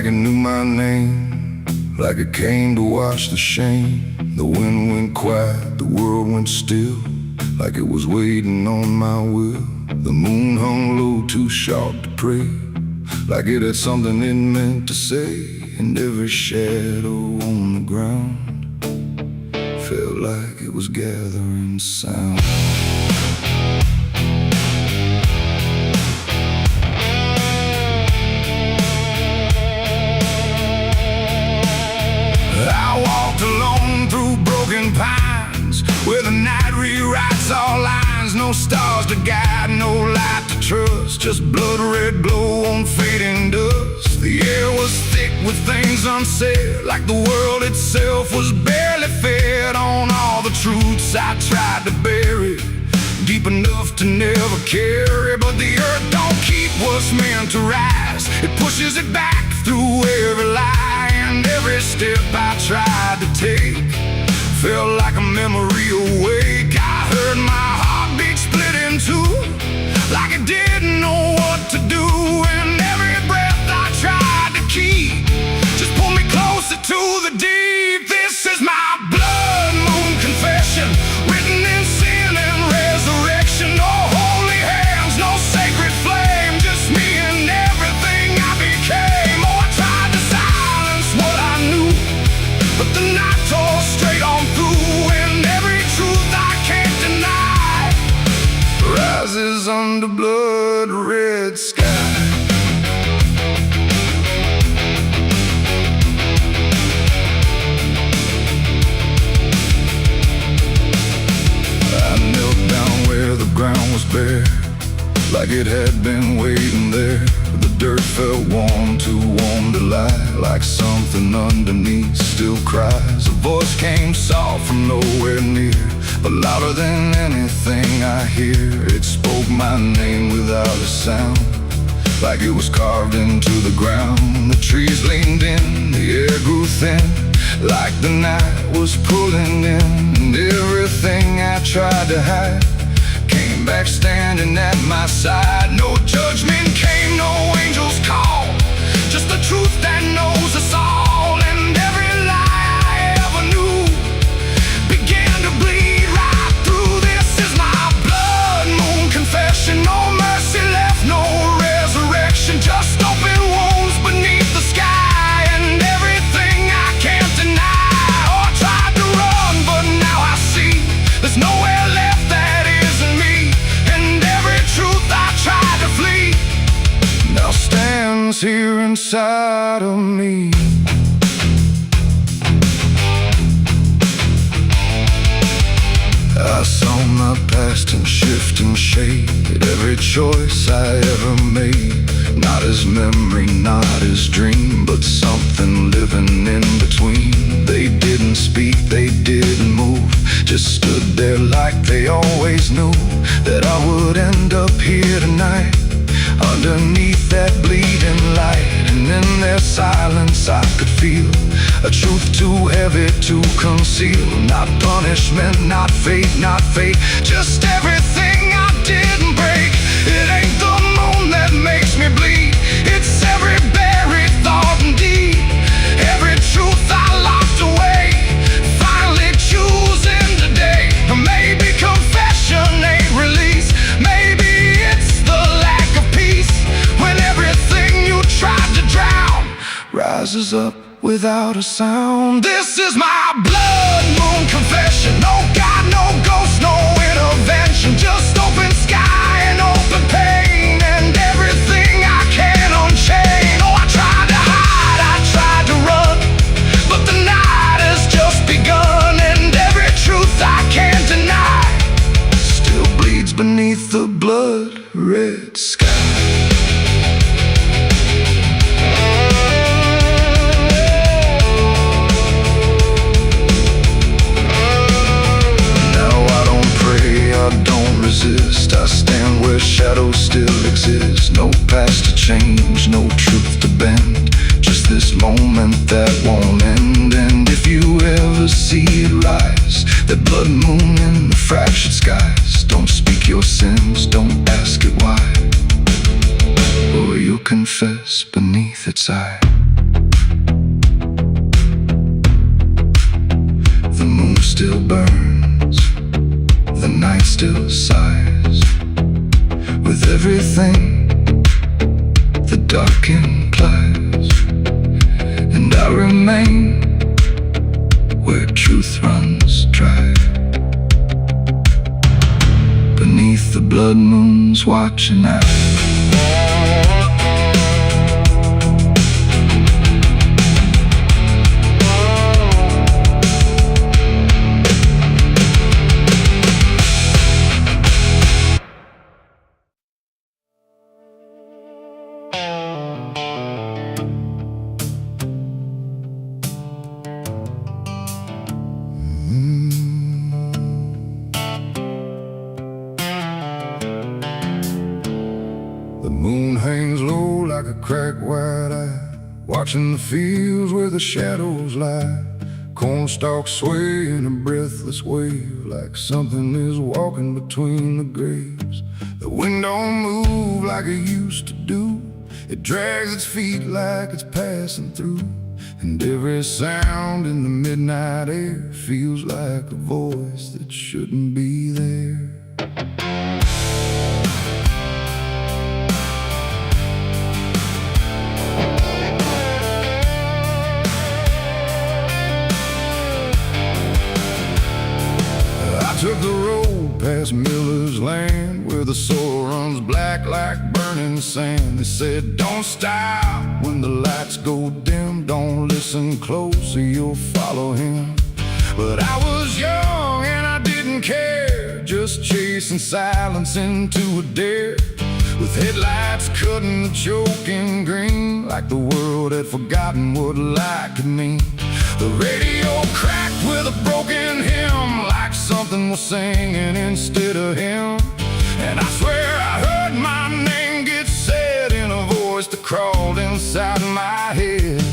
like it knew my name, like it came to wash the shame. The wind went quiet, the world went still, like it was waiting on my will. The moon hung low, too sharp to pray, like it had something it meant to say. And every shadow on the ground felt like it was gathering sound. I walked alone through broken pines, where the night rewrites all lines. No stars to guide, no light to trust, just blood-red glow on fading dust. The air was thick with things unsaid, like the world itself was barely fed on all the truths I tried to bury, deep enough to never carry. But the earth don't keep what's meant to rise, it pushes it back through every lie. And every step I tried to take felt like a memory awake. I heard my heartbeat split in two, like it didn't know what to do. And every breath I tried to keep just pulled me closer to the deep. This is my blood moon confession, written in sin and resurrection. No holy hands, no sacred flame, just me and everything I became. Oh, I tried to silence what I knew, but the night tore straight on through. And every truth I can't deny rises under blood-red sky. I knelt down where the ground was bare, like it had been waiting there. The dirt felt warm, too warm to lie, like something underneath still cries. A voice came soft from nowhere near, but louder than anything I hear. It spoke my name without a sound, like it was carved into the ground. The trees leaned in, the air grew thin, like the night was pulling in. And everything I tried to hide came back standing at my side. No judgment came, no angel's call, just the truth that knows us all. And every lie I ever knew began to bleed right through. This is my blood moon confession. No mercy left, no resurrection, just open wounds beneath the sky. And everything I can't deny. Oh, I tried to run, but now I see there's nowhere left that isn't me. And every truth I tried to flee now stands here inside of me. I saw my past in shift and shade, every choice I ever made, not as memory, not as dream, but something living in between. They didn't speak, they didn't move, just stood there like they always knew that I would end up here tonight, underneath that bleeding light. And in their silence I could feel a truth too heavy to conceal. Not punishment, not fate, not fate, just everything I didn't break. It ain't the moon that makes me bleed, it's every buried thought and deed, every truth I locked away, finally choosing today. Maybe confession ain't release, maybe it's the lack of peace, when everything you tried to drown rises up without a sound. This is my blood moon confession. No God, no ghost, no intervention, just open sky and open pain, and everything I can unchain. Oh, I tried to hide, I tried to run, but the night has just begun. And every truth I can't deny still bleeds beneath the blood-red sky. I stand where shadows still exist, no past to change, no truth to bend, just this moment that won't end. And if you ever see it rise, that blood moon in the fractured skies, don't speak your sins, don't ask it why, or you'll confess beneath its eye. The night still sighs with everything the dark implies, and I remain where truth runs dry, beneath the blood moon's watching eye. The moon hangs low like a cracked white eye, watching the fields where the shadows lie. Corn stalks sway in a breathless wave, like something is walking between the graves. The wind don't move like it used to do, it drags its feet like it's passing through. And every sound in the midnight air feels like a voice that shouldn't be there. I took the road past Miller's land, where the soil runs black like burning sand. They said, don't stop when the lights go dim, don't listen close or you'll follow him. But I was young and I didn't care, just chasing silence into a dare, with headlights cutting the choking green, like the world had forgotten what light could mean. The radio cracked with a broken hymn, like something was singing instead of him. And I swear I heard my name get said in a voice that crawled inside my head.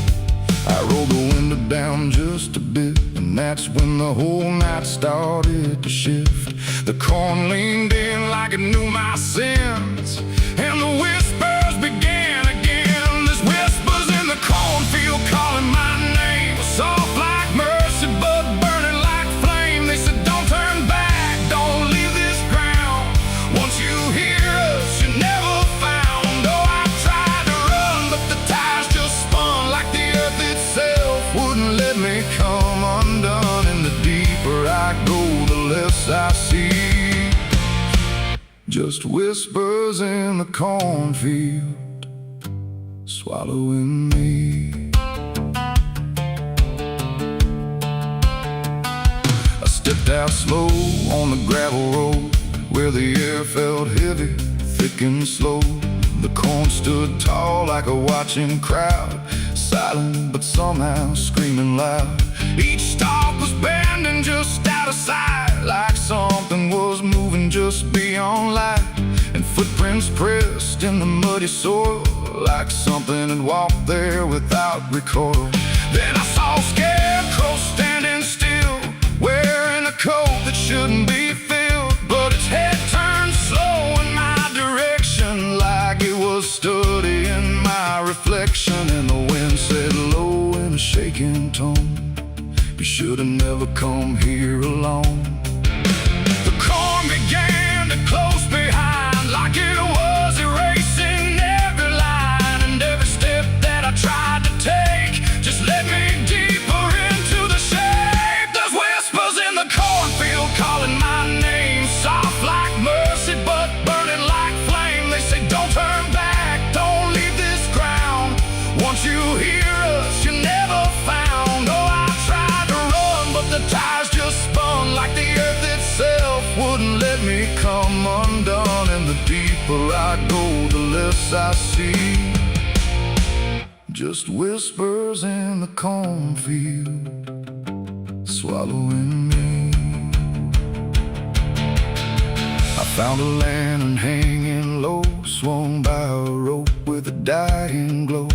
I rolled the window down just a bit, and that's when the whole night started to shift. The corn leaned in like it knew my sins, and the whispers began again. There's whispers in the cornfield calling my name, soft like mercy but burning like flame. They said, don't turn back, don't leave this ground. Once you hear us, you're never found. Oh, I tried to run, but the tires just spun, like the earth itself wouldn't let me come undone. And the deeper I go, the less I see, just whispers in the cornfield swallowing me. I stepped out slow on the gravel road, where the air felt heavy, thick and slow. The corn stood tall like a watching crowd, silent but somehow screaming loud. Each stalk was bending just out of sight, like something was moving just beyond light. And footprints pressed in the muddy soil, like something had walked there without recoil. Then I saw a scarecrow standing still, wearing a coat that shouldn't be filled, but its head turned slow in my direction, like it was studying my reflection. And the wind said low in a shaking tone, you should have never come here alone. The corn began to close behind, like it was erasing every line. And every step that I tried to take just led me deeper into the shade. There's whispers in the cornfield calling my name, soft like mercy but burning like flame. They say, don't turn back, don't leave this ground. Once you hear us, you're never found. Oh, I tried to run, but the tires just spun, like the earth itself wouldn't let me come undone. And the deeper I go, the less I see, just whispers in the cornfield swallowing me. I found a lantern hanging low, swung by a rope with a dying glow.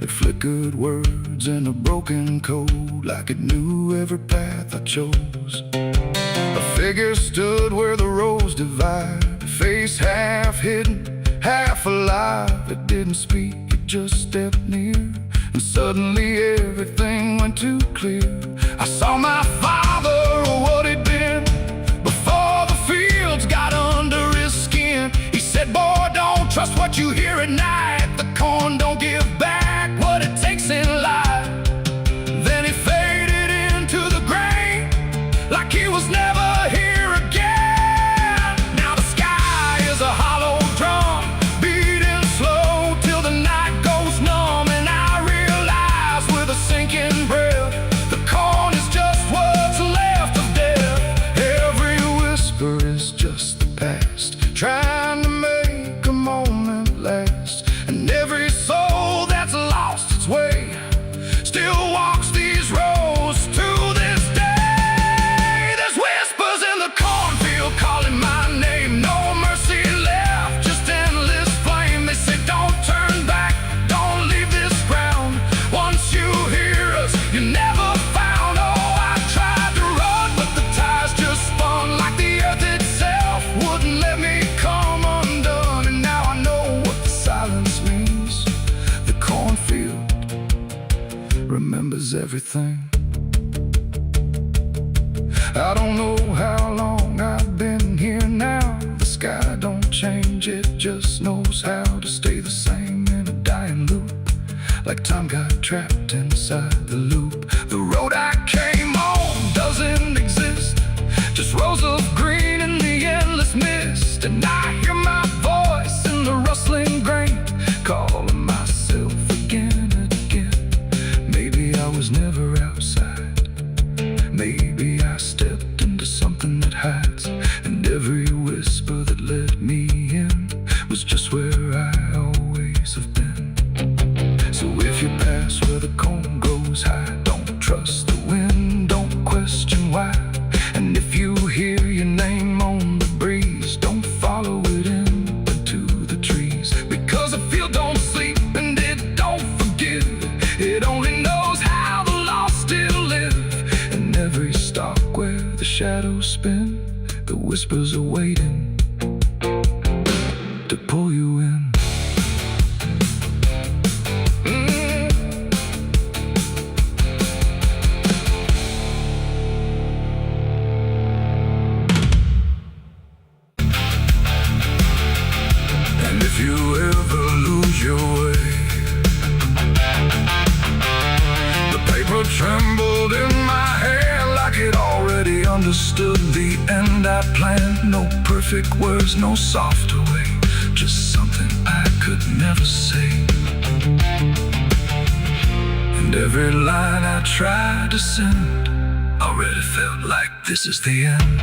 It flickered words in a broken code, like it knew every path I chose. A figure stood where the roads divide, face half hidden, half alive. It didn't speak, it just stepped near, and suddenly everything went too clear. I saw my father, or what he'd been, before the fear remembers everything. I don't know how long I've been here now. The sky don't change, it just knows how to stay the same in a dying loop. Like time got trapped inside the loop. The road I came on doesn't exist, just rows of green in the endless mist. And I hear my voice in the rustling grain, calling myself again and again. Maybe I was never outside, maybe I stepped into something that hides, and every whisper that let me in was just where I always have been. So if you pass where the cone goes high, don't trust the wind, don't question why. And if you hear your name on the breeze, don't follow it into the trees. Because the field don't sleep and it don't forgive, it only knows how the lost still live. And every stalk where the shadows spin, the whispers are waiting to pull you in. And if you ever lose your way, the paper trembled in my hand like it already understood the end I planned. No perfect words, no softer way, just something I could never say. And every line I tried to send already felt like this is the end.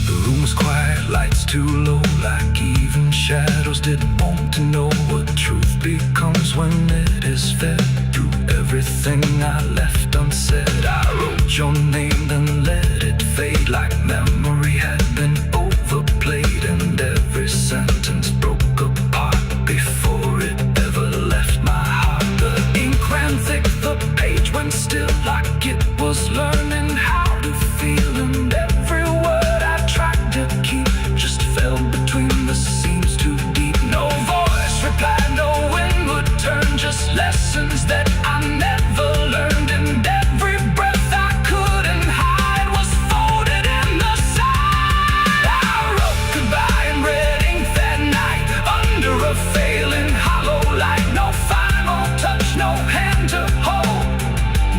The room was quiet, lights too low, like even shadows didn't want to know what truth becomes when it is fed. Through everything I left unsaid, I wrote your name, then let it fade like memory had been overplayed. And every sentence broke apart before it ever left my heart. The ink ran thick, the page went still like it was learning how to feel. And every word I tried to keep just fell between the seams too deep. No voice replied, no wind would turn, just lessons that I never learned. And every breath I couldn't hide was folded in the side. I wrote goodbye in red ink that night, under a failing hollow light. No final touch, no hand to hold,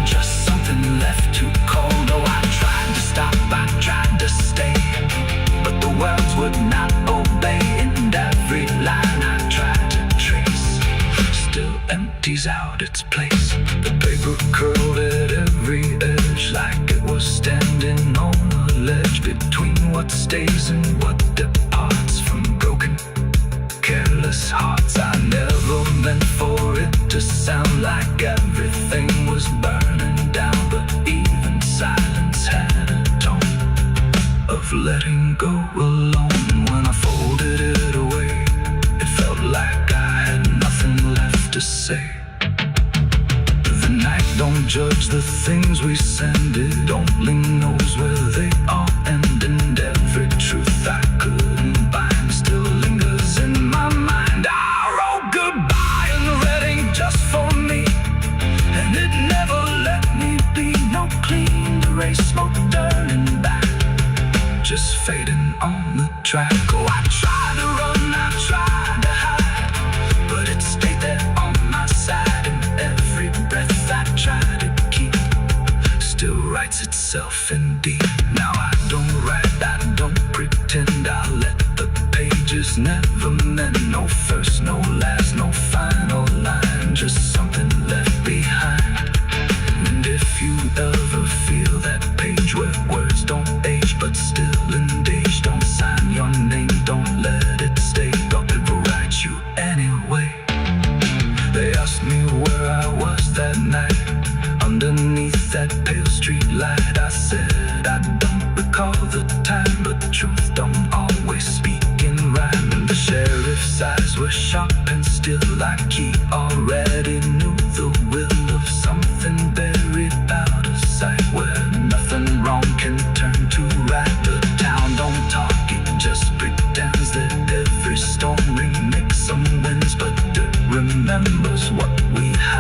just something left too cold. Oh, I tried to stop, I tried to stay, but the words would not obey. And every line I tried to trace still empties out its place. The paper curled at every edge like it was standing on a ledge between what stays and what departs from broken, careless hearts. I never meant for it to sound like everything was burning down, but even silence had a tone of letting go alone. When I folded it away, it felt like I had nothing left to say. The night don't judge the things we send, it only knows where they all end. And every truth I couldn't bind still lingers in my mind. I wrote goodbye in red ink just for me, and it never let me be. No clean erase, no turning back, just fading on the track. Oh, I tried to run, I tried to hide, but it stayed there on my side. And every breath I tried to keep still writes itself in deep. Now I don't write, I don't pretend, I let the pages never mend. No first, no last, no final line, just something left behind. And if you ever feel that page where words don't age but still engage, don't sign your name, don't let it stay, don't ever write you anyway. They asked me where I was that night, underneath that pale street light. I said I don't recall the time, but truth don't always speak in rhyme. And the sheriff's eyes were sharp and still, like he already knew the will of something buried out of sight, where nothing wrong can turn to right. The town don't talk, it just pretends that every storm remakes some winds, but it remembers what we had.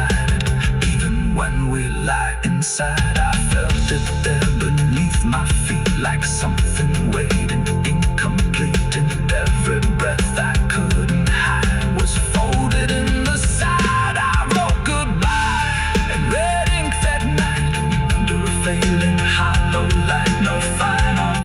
inside. I felt it there beneath my feet, like something waiting, incomplete. And every breath I couldn't hide was folded in the side. I wrote goodbye in red ink that night, under a failing hollow light. No final.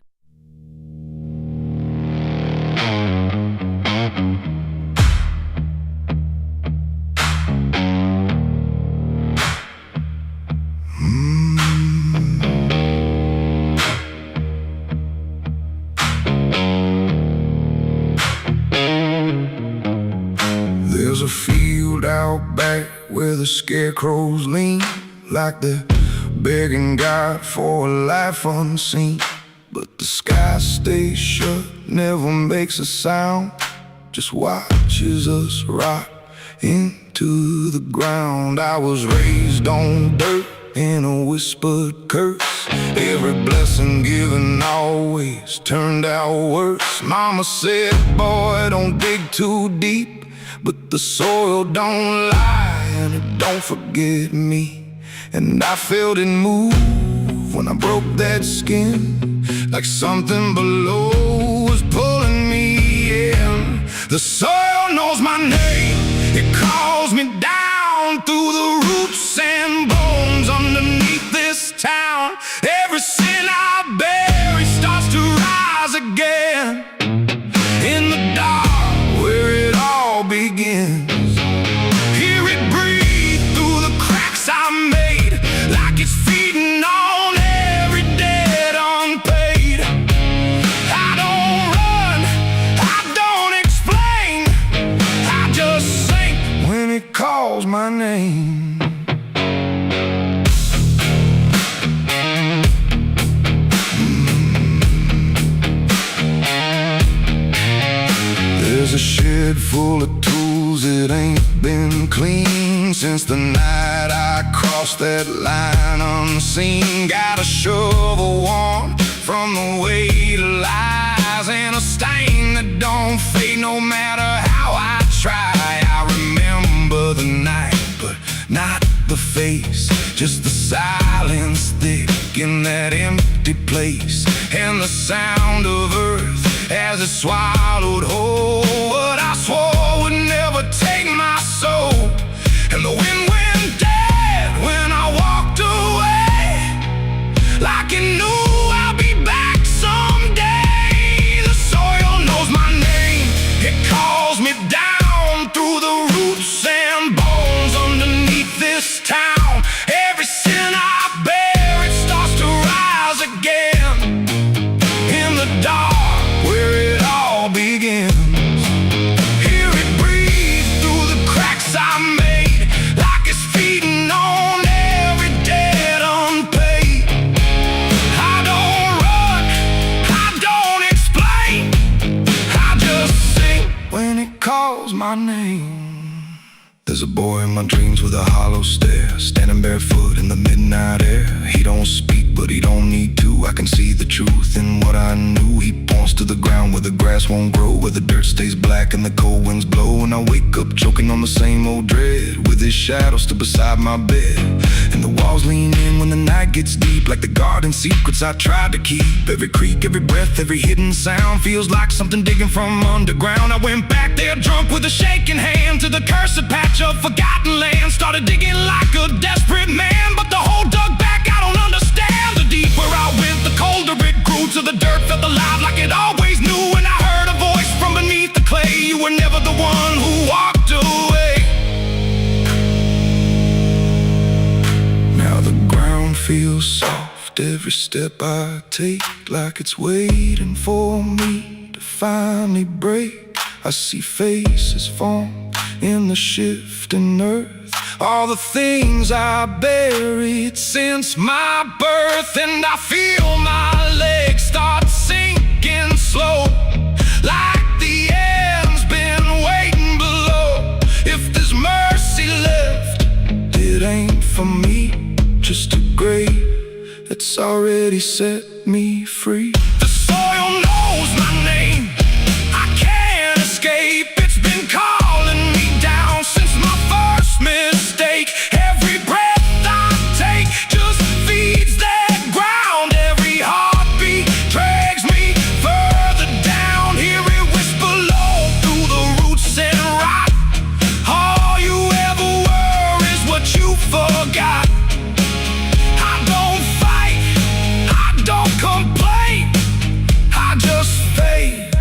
There's a field out back where the scarecrows lean, like they're begging God for a life unseen. But the sky stays shut, never makes a sound, just watches us rot into the ground. I was raised on dirt in a whispered curse. Every blessing given always turned out worse. Mama said, boy, don't dig too deep, but the soil don't lie and it don't forget me. And I felt it move when I broke that skin, like something below was pulling me in. The soil knows my name, it calls me down through the roots and bones underneath this town. Every sin I bury starts to rise again in the dark where it all begins. Hear it breathe through the cracks I made, like it's feeding on every debt unpaid. I don't run, I don't explain, I just sink when it calls my name. There's a shed full of tools, it ain't been clean since the night I crossed that line unseen. Got a shovel worn from the weight of lies, and a stain that don't fade no matter how I try. I remember the night, but not the face, just the silence thick in that empty place, and the sound of earth as it swallowed whole what I swore would never take my soul. And the wind went dead when I walked away, like it knew I'll be back someday. The soil knows my name, it calls me down through the roots and bones underneath this town. Every sin I bear, it starts to rise again in the dark where it all begins. Hear it breathe through the cracks I made, like it's feeding on every debt unpaid. I don't run, I don't explain, I just sing when it calls my name. There's a boy in my dreams with a hollow stare, standing barefoot in the midnight air. He don't speak, but he don't need to. I can see the truth in what I knew. He points to the ground where the grass won't grow, where the dirt stays black and the cold winds blow. And I wake up choking on the same old dread, with his shadow still beside my bed. And the walls lean in when the night gets deep, like the garden secrets I tried to keep. Every creak, every breath, every hidden sound feels like something digging from underground. I went back there drunk with a shaking hand to the cursed patch of forgotten land. Started digging like a desperate man, but the hole dug back, I don't understand. The deeper I went, the colder it grew, till the dirt felt alive like it always knew. And I heard a voice from beneath the clay, you were never the one who walked away. Now the ground feels soft, every step I take, like it's waiting for me to finally break. I see faces form in the shifting earth, all the things I buried since my birth. And I feel my legs start sinking slow, like the end's been waiting below. If there's mercy left, it ain't for me, just a grave that's already set me free. The soil knows my name, I can't escape. It's been calling me down since my first mistake. Every breath I take just forgot. I don't fight, I don't complain, I just fade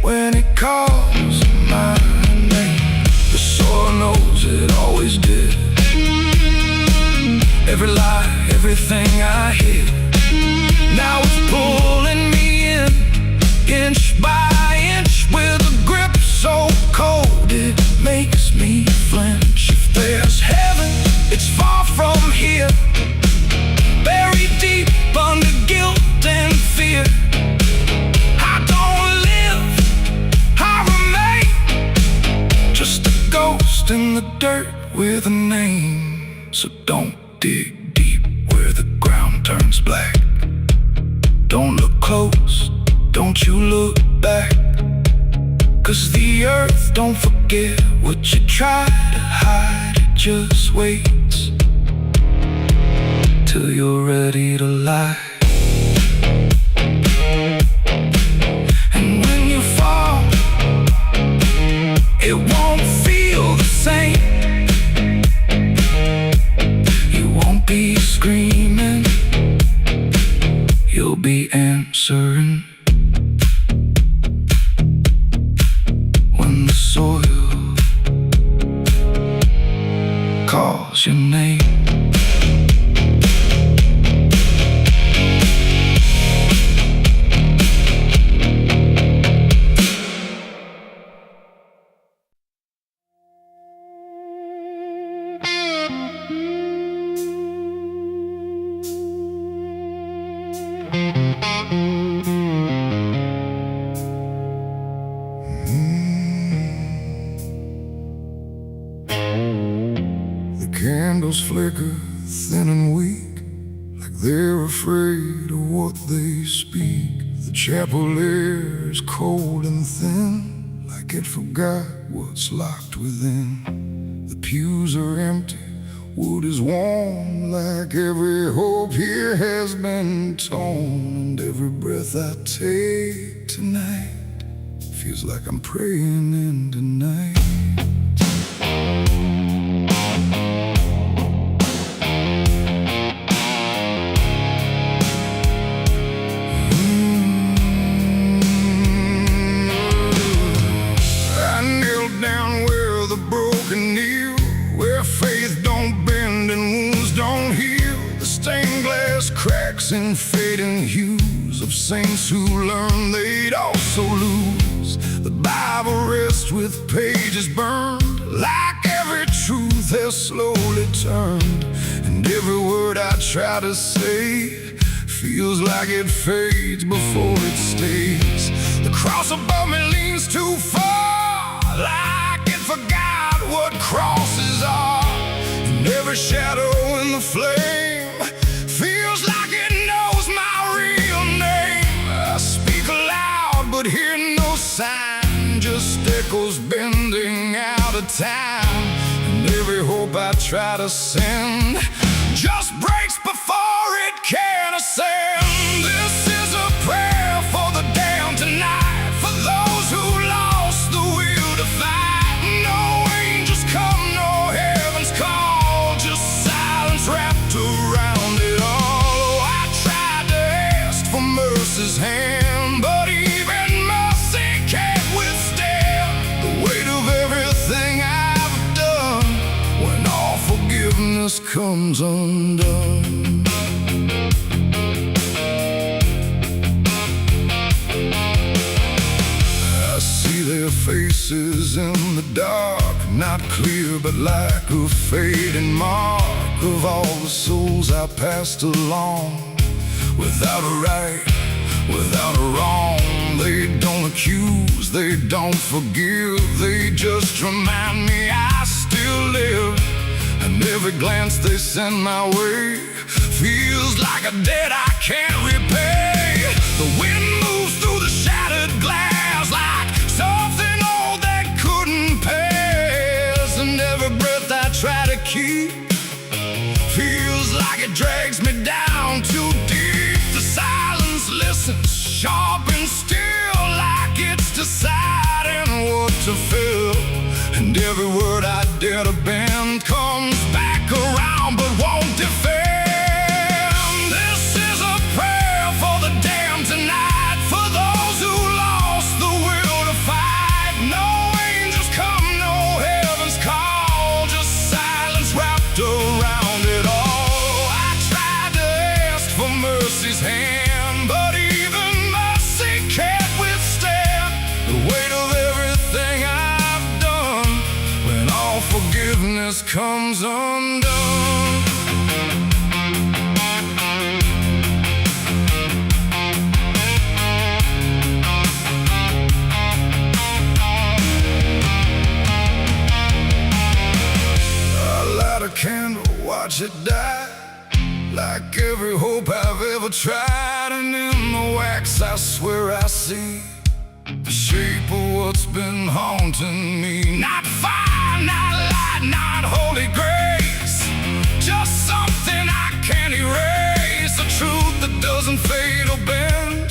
when it calls my name. The soil knows it always did. Every lie, everything I hid, now it's pulling me in, inch by inch, with a grip so cold it makes me flinch. If there's heaven, it's far from here, buried deep under guilt and fear. I don't live, I remain, just a ghost in the dirt with a name. So don't dig deep where the ground turns black. Don't look close, don't you look back, 'cause the earth don't forget what you try to hide. It just waits till you're ready to lie. And when you fall, it won't feel the same. You won't be screaming, you'll be answering. When the soil calls your name. Candles flicker thin and weak, like they're afraid of what they speak. The chapel air is cold and thin, like it forgot what's locked within. The pews are empty, wood is warm, like every hope here has been torn. And every breath I take tonight feels like I'm praying in the night. Cracks and fading hues of saints who learned they'd also lose. The Bible rests with pages burned, like every truth has slowly turned. And every word I try to say feels like it fades before it stays. The cross above me leans too far, like it forgot what crosses are. And every shadow in the flame feels like it knows my real name. I speak aloud but hear no sign, just echoes bending out of time. And every hope I try to send just breaks before it can ascend. This is a prayer for the damned tonight, for those who lost the will to fight. No angels come, no heaven's call, just silence wrapped around it all. Oh, I tried to ask for mercy's hand, but even mercy can't withstand the weight of everything I've done when all forgiveness comes undone. I see their faces in the dark, not clear but like a fading mark of all the souls I passed along. Without a right, without a wrong, they don't accuse, they don't forgive, they just remind me I still live. And every glance they send my way feels like a debt I can't repay. The wind moves through the shattered glass like something old that couldn't pass. And every breath I try to keep feels like it drags me down too deep. The silence listens, sharp and still, like it's deciding what to feel. And every word I dare to bend comes back around comes undone. I light a candle, watch it die, like every hope I've ever tried. And in the wax I swear I see the shape of what's been haunting me. Not fire, not light, not holy grace, just something I can't erase. A truth that doesn't fade or bend,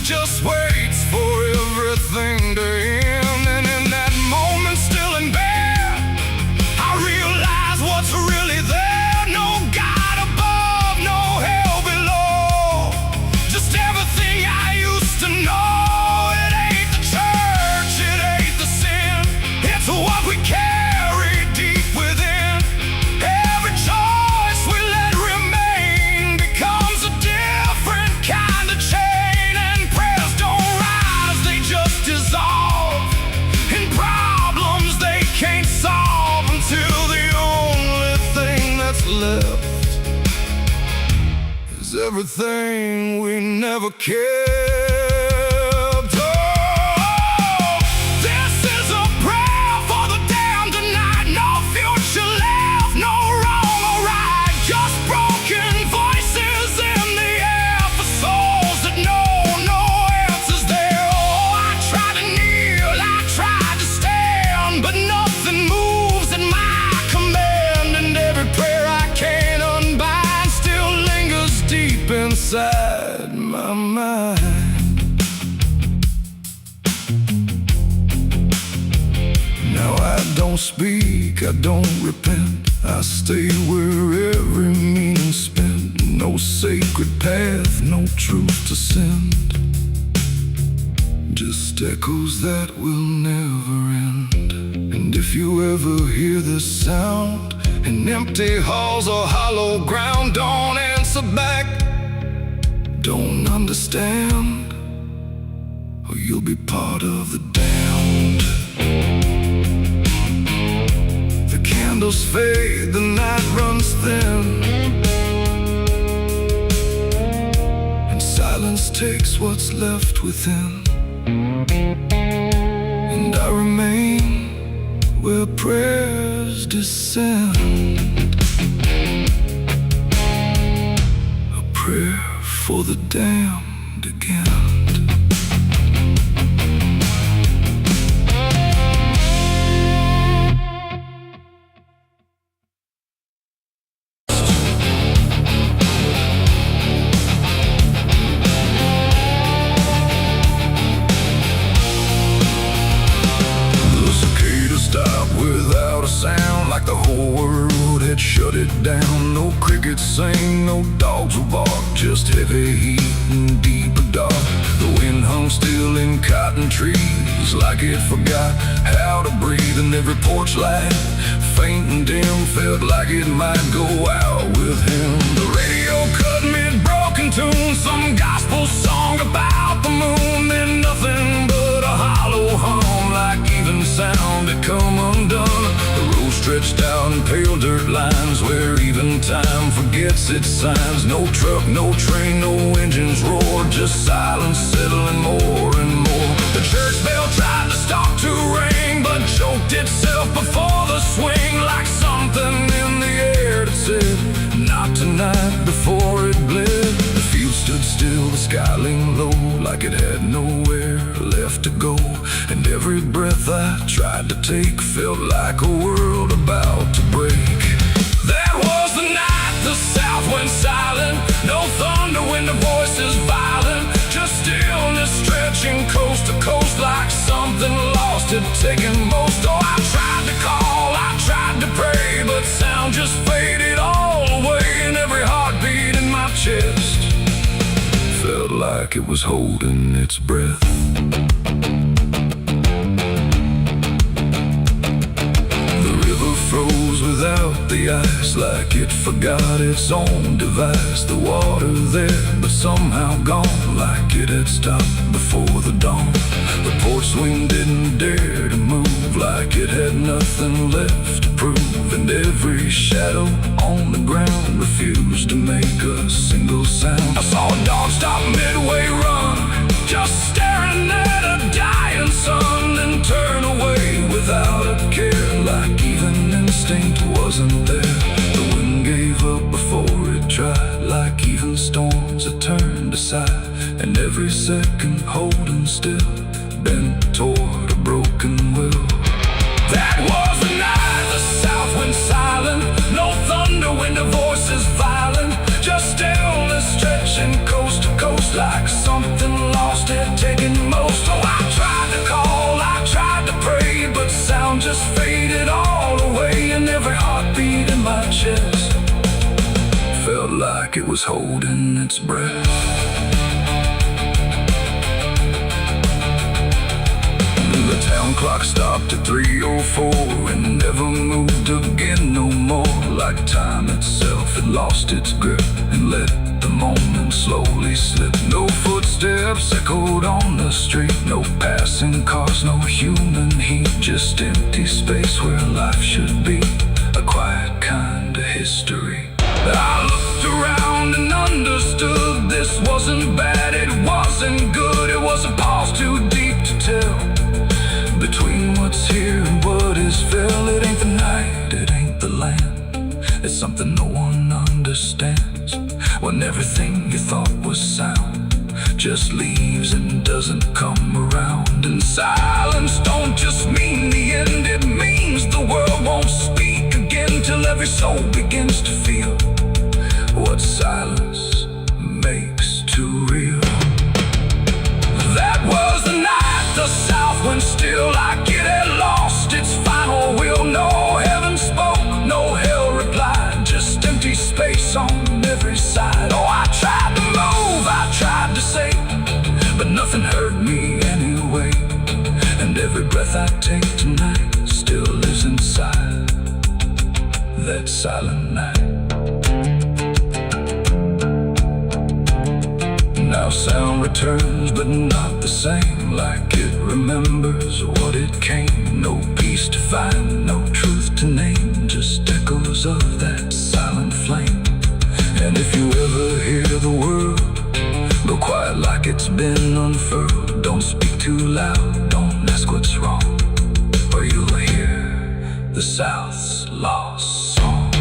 just waits for everything to end. And in that moment, still in bed, I realize what's really there. No God above, no hell below, just everything I used to know. What we carry deep within, every choice we let remain becomes a different kind of chain. And prayers don't rise, they just dissolve in problems they can't solve, until the only thing that's left is everything we never cared. Inside my mind, now I don't speak, I don't repent, I stay where every meaning spent. No sacred path, no truth to send, just echoes that will never end. And if you ever hear this sound in empty halls or hollow ground, don't answer back, don't understand, or you'll be part of the damned. The candles fade, the night runs thin, and silence takes what's left within. And I remain where prayers descend, a prayer for the damned again. Without a sound, like the whole world had shut it down. No crickets sing, no dogs will bark, just heavy heat and deep dark. The wind hung still in cotton trees, like it forgot how to breathe. And every porch light, faint and dim, felt like it might go out with him. The radio cut mid-broken tune, some gospel song about the moon. Then nothing but a hollow hum, like even sound had come undone. The road stretched out in pale dirt lines, where even time forgets its signs. No truck, no train, no engines roar, just silence settling more and more. The church bell tried to stop to ring, but choked itself before the swing, like something in the air that said, not tonight, before it bled. The field stood still, the sky leaned low, like it had nowhere left to go. And every breath I tried to take felt like a world about to break. That was the night the south went silent, no thunder when the voices violent, just stillness stretching coast to coast, like something lost had taken most. Oh, I tried to call, I tried to pray, but sound just faded all away. And every heartbeat in my chest felt like it was holding its breath. The river froze with without the ice, like it forgot its own device. The water there, but somehow gone, like it had stopped before the dawn. The porch swing didn't dare to move, like it had nothing left to prove. And every shadow on the ground refused to make a single sound. I saw a dog stop midway run, just staring at a dying sun, and turn away without a care, like even instinct wasn't there. The wind gave up before it tried, like even storms had turned aside. And every second holding still, bent toward a broken will. That was the night the south went silent. No thunder when the voices violent, just stillness stretching coast to coast, like something lost had taken most. Oh, I tried to call, I tried to pray, but sound just faded all away. And every heartbeat in my chest felt like it was holding its breath. The town clock stopped at 3:04 and never moved again no more. Like time itself had lost its grip and let the moment slowly slip. No footsteps echoed on the street, no passing cars, no human heat, just empty space where life should be, a quiet kind of history. I looked around and understood this wasn't bad, it wasn't good. It was a pause too deep to tell, between what's here and what is fell. It ain't the night, it ain't the land, it's something no one understands. When everything you thought was sound just leaves and doesn't come around. And silence don't just mean the end, it means the world won't speak again, till every soul begins to feel what silence makes too real. That was the night the south went still, like it had lost its final will. No heaven spoke, no hell replied, just empty space on every side. Oh, I tried to move, I tried to say, but nothing hurt me anyway. And every breath I take tonight still lives inside that silent night. Now sound returns, but not the same, like it remembers what it came. No peace to find, no truth to name, just echoes of that silent flame. And if you ever hear the world go quiet like it's been unfurled, don't speak too loud, don't ask what's wrong, or you'll hear the South's lost song.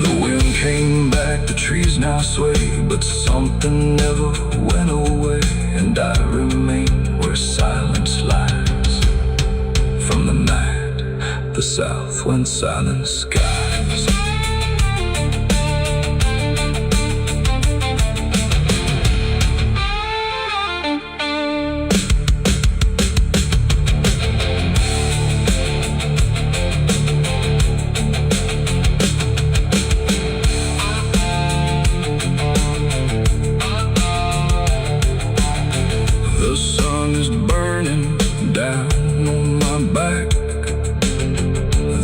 The wind came back, the trees now sway, but something never went away. And I remain where silence lies, from the night the South went silent skies. The sun is burning down on my back.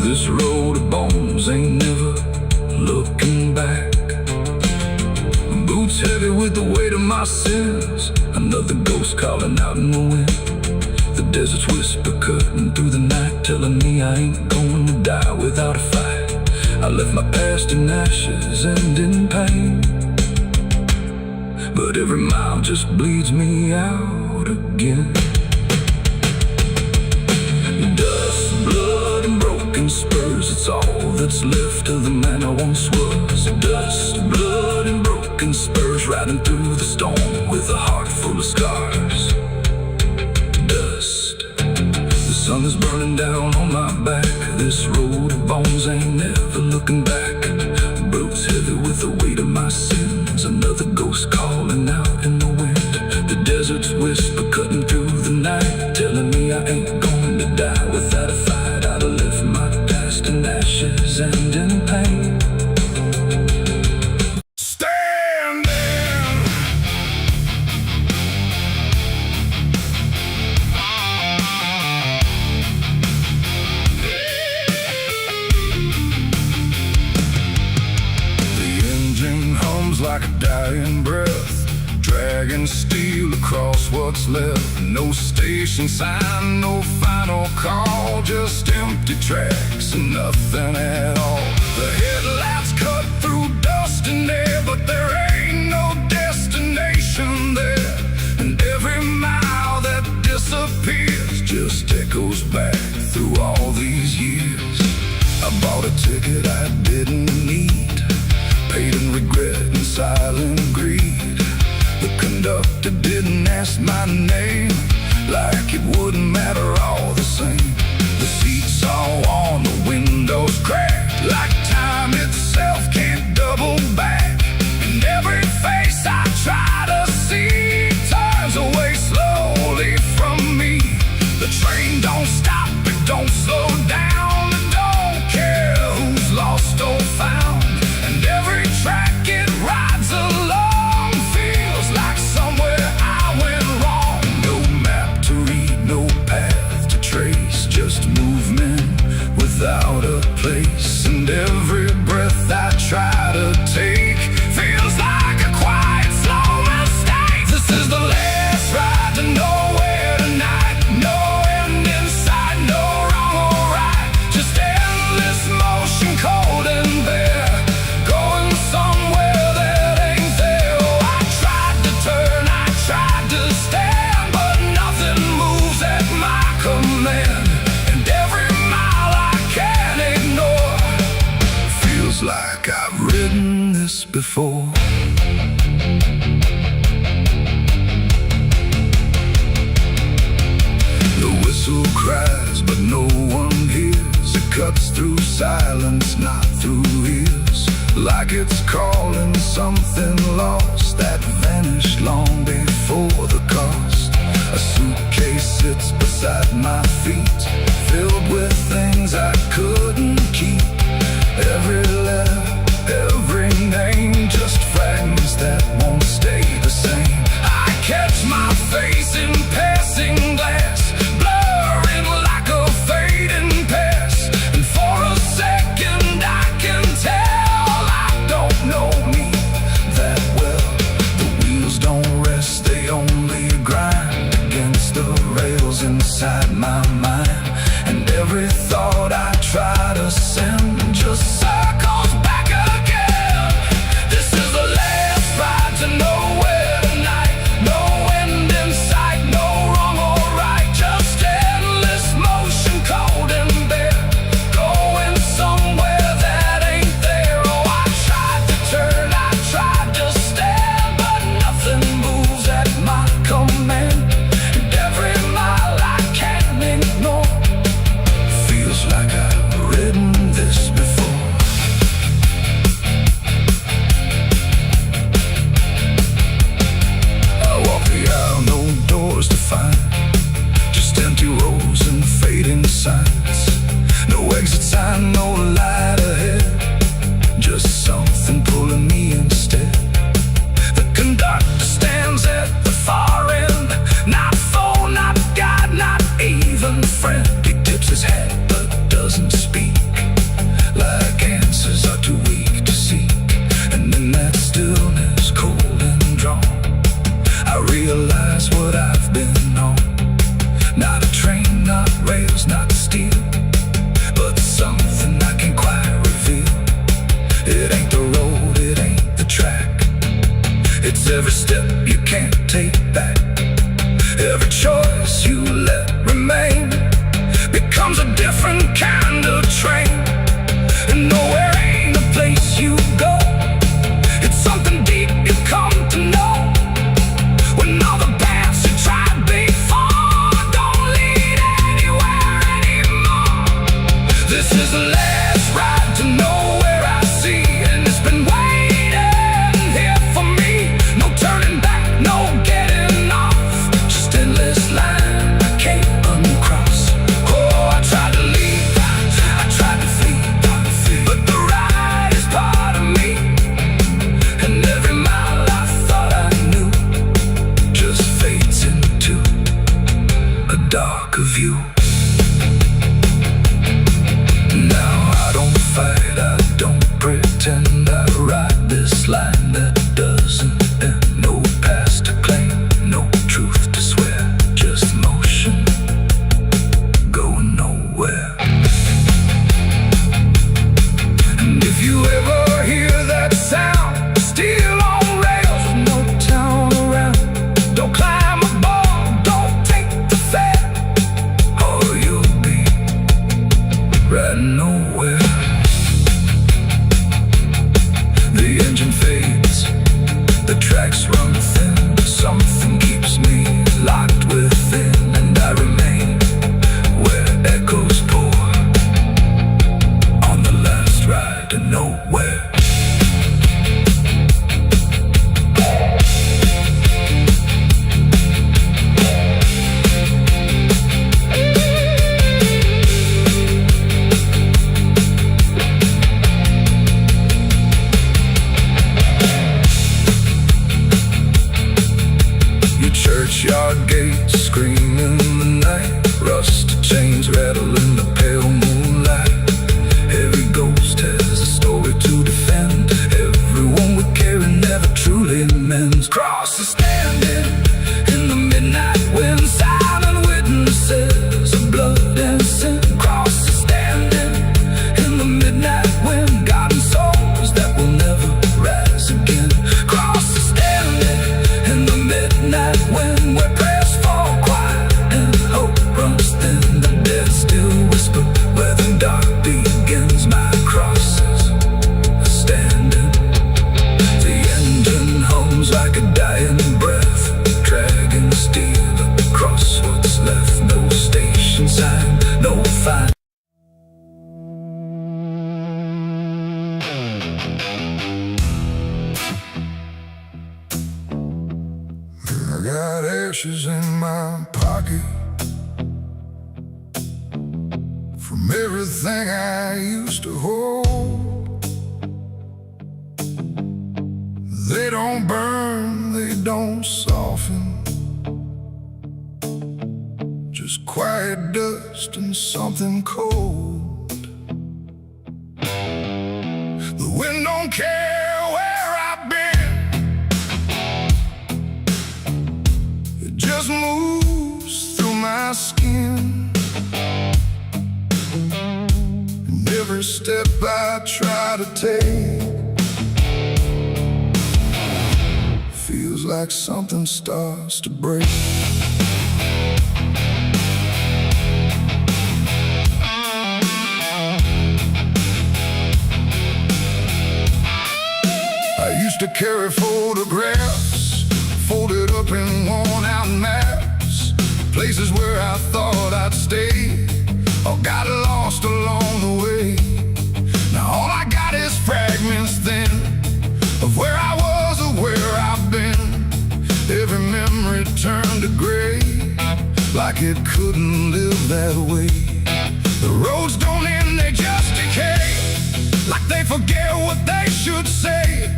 This road of bones ain't never looking back. Boots heavy with the weight of my sins, another ghost calling out in the wind. The desert's whisper cutting through the night, telling me I ain't going to die without a fight. I left my past in ashes and in pain, but every mile just bleeds me out again. Dust, blood, and broken spurs, it's all that's left of the man I once was. Dust, blood, and broken spurs, riding through the storm with a heart full of scars. Dust, the sun is burning down on my back. This road of bones ain't never looking back. Boots heavy with the weight of my sins, another ghost calling out in the wind. The desert's whisper cutting through the night, telling me I ain't going to die without a fight. I'd have left my past in ashes and in pain. like a dying breath, dragging steel across what's left. No station sign, no final call, just empty tracks and nothing at all. The headlights cut through dust and air, but there ain't no destination there. And every mile that disappears just echoes back through all these years. I bought a ticket I didn't need, paid in regret and silent greed. The conductor didn't ask my name, like it wouldn't matter all the same. The seats all on, the windows cracked, like time itself can't double back. And every face I try to see turns away slowly from me. The train don't stop, it don't slow down, it don't care who's lost or found. And every track it rides along feels like somewhere I went wrong. No map to read, no path to trace, just movement without a place. And every breath I try to take feels like a quiet, slow mistake. This is the last ride to nowhere tonight. No end in sight, no wrong or right, just endless motion, cold and bare, going somewhere that ain't there. Oh, I tried to turn, I tried to stand, but nothing moves at my command. And every mile I can't ignore feels like I've ridden this before. The whistle cries, but no one hears. It cuts through silence, not through ears, like it's calling something lost that vanished long before the cost. A suitcase sits beside my feet, filled with things I couldn't keep. Every letter, every name, just fragments that won't stay the same. I catch my face in passing glass, blurring like a fading past. And for a second I can tell I don't know me that well. The wheels don't rest, they only grind against the rails inside my mind. nowhere. Churchyard gates scream in the night, rusted chains rattle in the pale moonlight. Every ghost has a story to defend. Everyone we carry never truly mends. Crosses standing in the midnight wind, silent witnesses of blood and sin. Crosses standing in the midnight wind, guarding souls that will never rise again. Crosses standing in the midnight wind, where prayers fall quiet and hope runs thin. The dead still whisper where the dark begins. My crosses are standing. The engine hums like a dying breath, dragging steel across what's left. No station sign, no fine. I got ashes in my pocket from everything I used to hold. They don't burn, they don't soften, just quiet dust and something cold. The wind don't care where I've been, it just moves through my skin. And every step I try to take feels like something starts to break. I used to carry photographs folded up in worn-out maps, places where I thought I'd stay or got lost along the way. Now all I got is fragments then of where I was or where I've been. Every memory turned to gray, like it couldn't live that way. The roads don't end, they just decay, like they forget what they should say.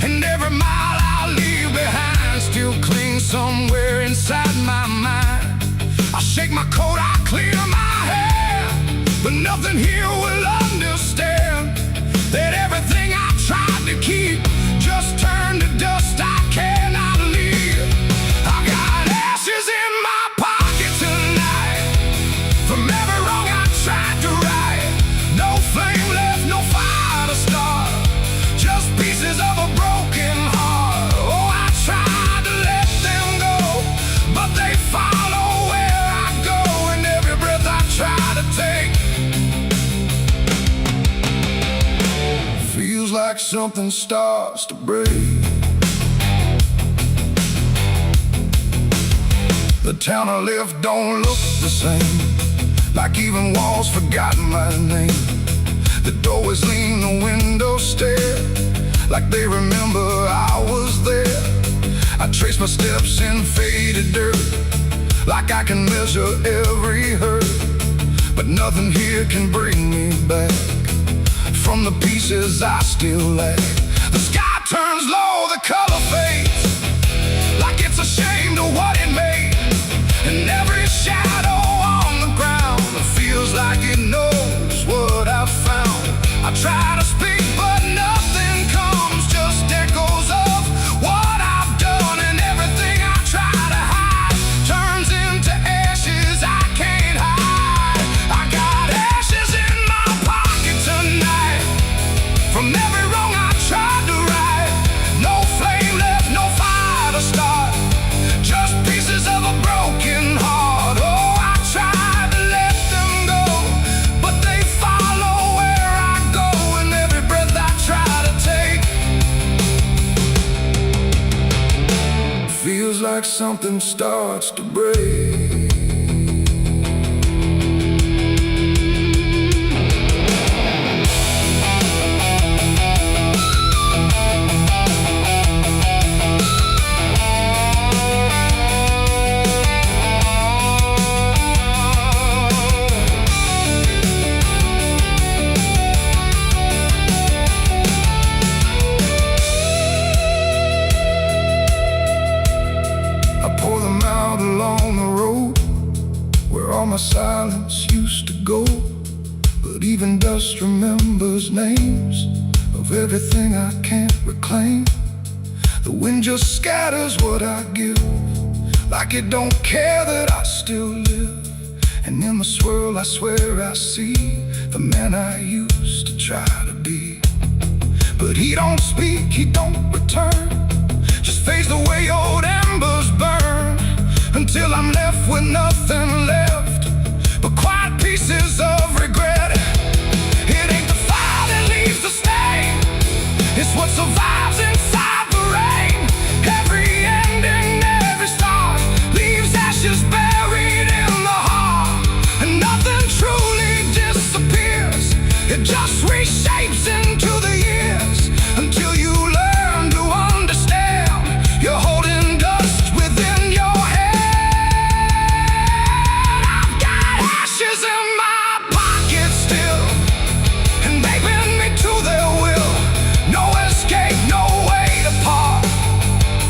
And every mile I leave behind still clings somewhere inside my mind. I shake my coat, I clear my hair, but nothing here will understand that everything I tried to keep just turned to dust I cannot leave. I got ashes in my pocket tonight from every wrong I tried to right. No flame left, no fire to start, just pieces of a broken heart. Oh, I tried to let them go, but they follow where I go, and every breath I try to take feels like something starts to break. The town I left don't look the same, like even walls forgot my name. The doorways lean, the windows stare, like they remember I was there. I trace my steps in faded dirt, like I can measure every hurt, but nothing here can bring me back from the pieces I still lack. The sky turns low, the color fades, like it's ashamed of what it made. And every shadow on the ground feels like it knows what I've found. I try to speak, but nothing comes, just echoes of what I've done. And everything I try to hide turns into ashes I can't hide. I got ashes in my pocket tonight from every wrong I tried to right. No flame left, no fire to start, just pieces of a broken heart. Oh, I tried to let them go, but they follow where I go, and every breath I try to take feels like something starts to break. remembers names of everything I can't reclaim. The wind just scatters what I give, like it don't care that I still live. And in the swirl I swear I see the man I used to try to be. But he don't speak, he don't return, just fades the way old embers burn, until I'm left with nothing left but quiet pieces of regret. It ain't the fire that leaves the stain, it's what survives inside the rain. Every ending, every start leaves ashes buried in the heart, and nothing truly disappears, it just reshapes into the years, until you learn to understand you're holding dust within your head. I've got ashes in my pocket still, and they bend me to their will. No escape, no way to part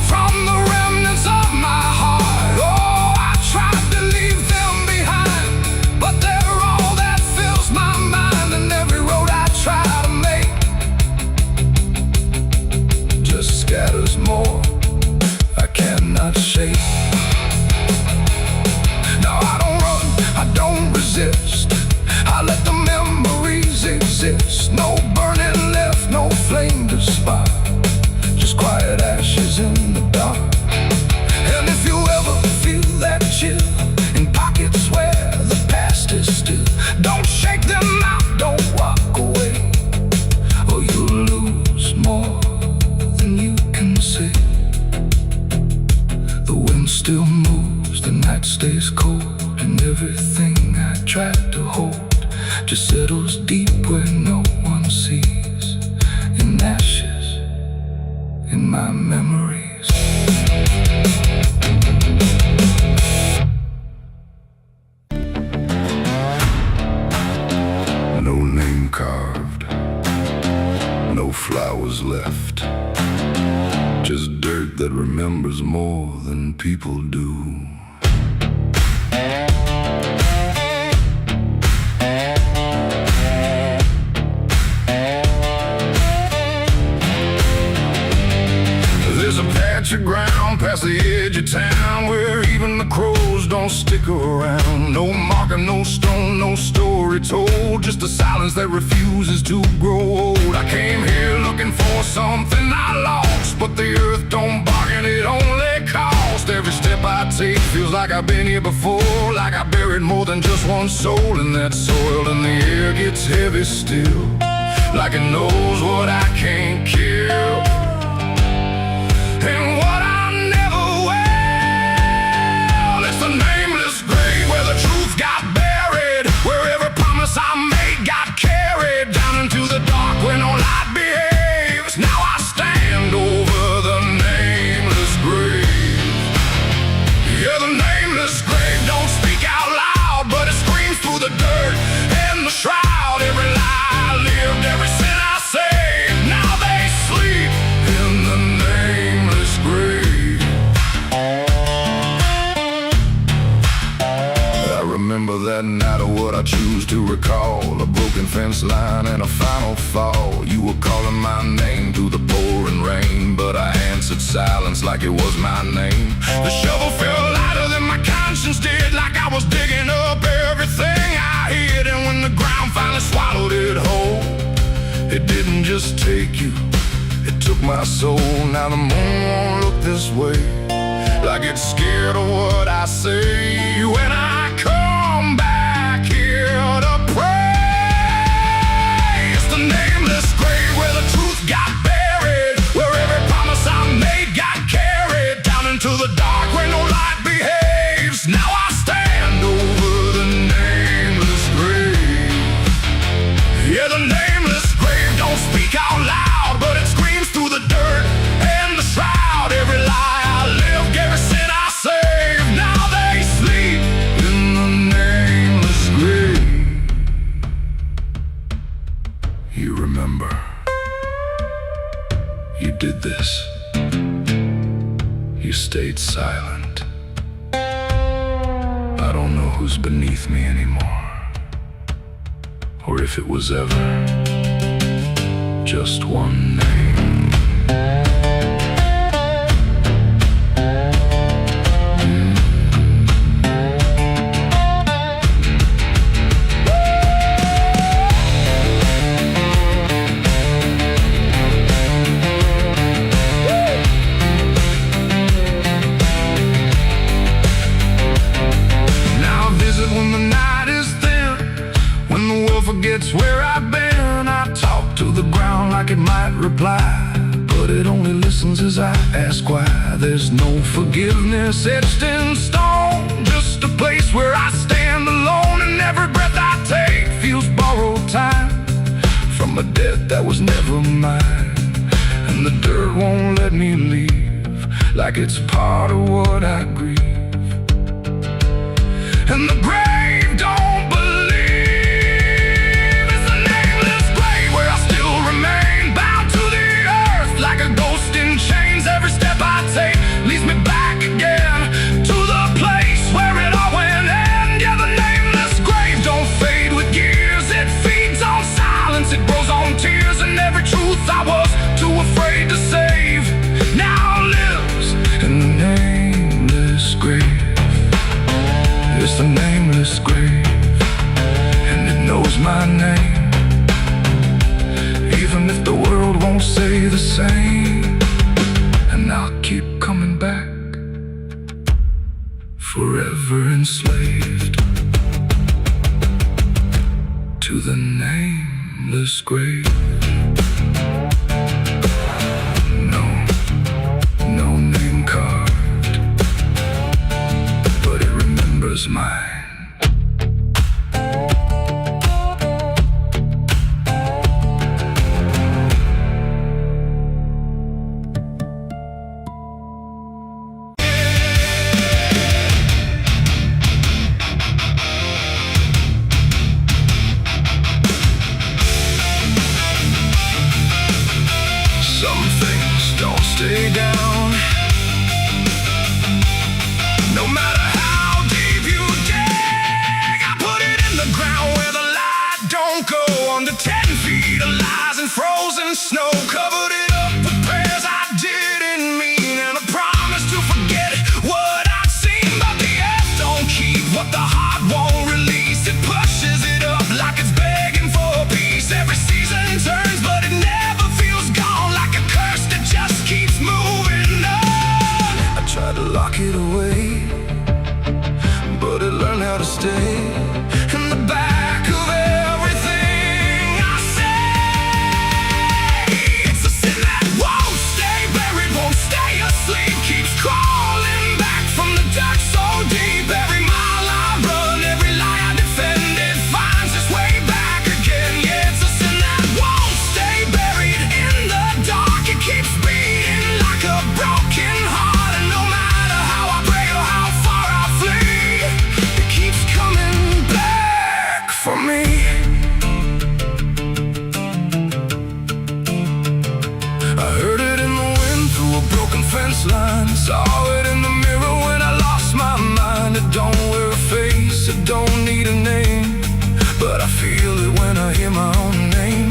from the remnants of my heart. Oh, I tried to leave them behind, but they're all that fills my mind, and every road I try to make just scatters more I cannot shake. Now I don't run, I don't resist, I let the memories exist. No burning left, no flame to spark, just quiet ashes in the dark. And if you ever feel that chill in pockets where the past is still, don't shake them out, don't walk away, or you'll lose more than you can say. The wind still moves, the night stays cold, and everything I tried to hold just settles deep where no one sees, in ashes, in my memories. No name carved, no flowers left, just dirt that remembers more than people do. There's a patch of ground past the edge of town where even the crows don't stick around. No marker, no stone, no story told, just a silence that refuses to grow old. I came here looking for something I lost, but the earth don't bargain, it only cost. Every step I take feels like I've been here before, like I buried more than just one soul in that soil. And the air gets heavy still, like it knows what I can't kill, and what I never will. It's the nameless grave where the truth got buried, where every promise I made got carried down into the dark where no light behaves. Now I stand over the nameless grave. Yeah, the nameless grave don't speak out loud, but it screams through the dirt and the shroud. Every lie I lived, every sin I saved, now they sleep in the nameless grave. I remember that night of what I choose to recall, a broken fence line and a final fall. You were calling my name through the pouring rain, but I answered silence like it was my name. The shovel felt lighter than my conscience did, like I was digging up everything I hid. And when the ground finally swallowed it whole, it didn't just take you, it took my soul. Now the moon won't look this way, like it's scared of what I say when I come back here to pray. It's the nameless grave where the truth got buried, where every promise I made got carried down into the dark where no light behaves. Now I stand over the nameless grave. Yeah, the nameless grave don't speak out loud, but it screams through the dirt and the shroud. Every lie I lived, every sin I saved, now they sleep in the nameless grave. You remember, you did this, you stayed silent. I don't know who's beneath me anymore, or if it was ever just one name. Forgets where I've been. I talk to the ground like it might reply, but it only listens as I ask why. There's no forgiveness etched in stone, just a place where I stand alone, and every breath I take feels borrowed time from a debt that was never mine. And the dirt won't let me leave, like it's part of what I grieve. And the grave don't believe. I was too afraid to save, now lives in the nameless grave. It's the nameless grave, and it knows my name, even if the world won't say the same. And I'll keep coming back, forever enslaved to the nameless grave. Mine. Some things don't stay down, no matter how deep you dig. I put it in the ground where the light don't go. Under 10 feet of lies and frozen snow, covered it up with prayers I didn't mean, and a promise to forget what I'd seen. But the earth don't keep what the heart won't release. It pushes it up like it's begging for peace. Every season turns, but it never feels gone, like a curse that just keeps moving on. I tried to lock it away, but it learned how to stay in the back of everything I say. It's a sin that won't stay buried, won't stay asleep, keeps crawling back from the dark so deep. Every mile I run, every lie I defend, it finds its way back again. Yeah, it's a sin that won't stay buried in the dark. It keeps beating like a broken heart, and no matter how I pray or how far I flee, it keeps coming back for me. I heard it in the wind through a broken fence line, saw it in the mirror when I lost my mind. It don't wear a face, it don't need a name, but I feel it when I hear my own name.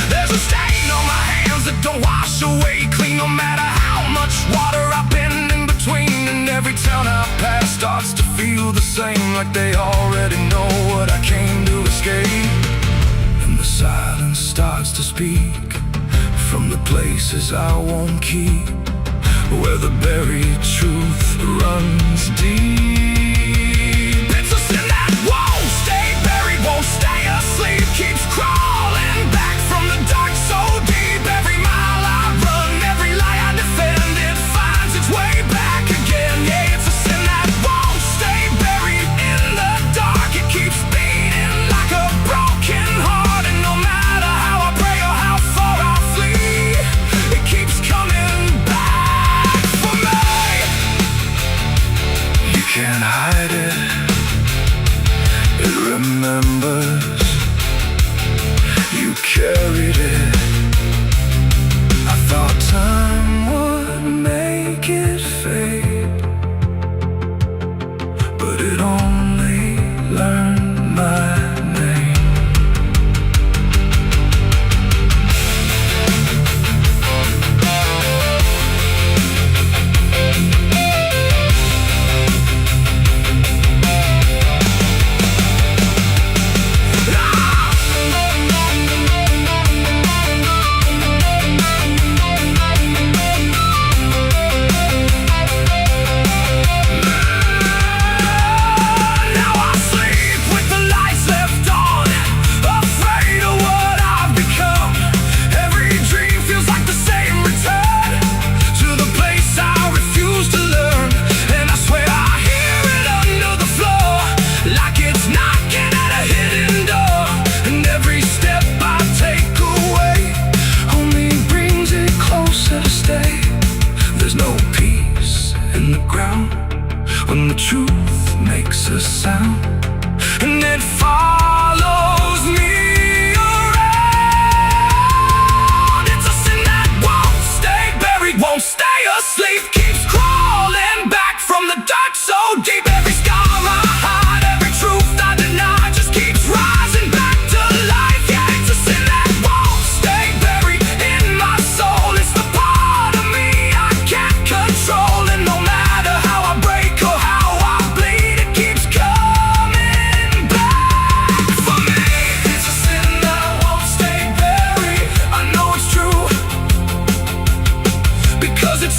There's a stain on my hands that don't wash away clean, no matter how much water I've been in between. And every town I pass starts to feel the same, like they already know what I came to escape. And the silence starts to speak from the places I won't keep, where the buried truth runs deep. It's a sin that won't stay buried, won't stay asleep, keeps crawling back from the dark so deep. Every mile I run, every lie I defend, it finds its way back again. Yeah, it's a sin that won't stay buried in the dark. It keeps beating like a broken heart, and no matter how I pray or how far I flee, it keeps coming back for me. You can't hide it, it remembers.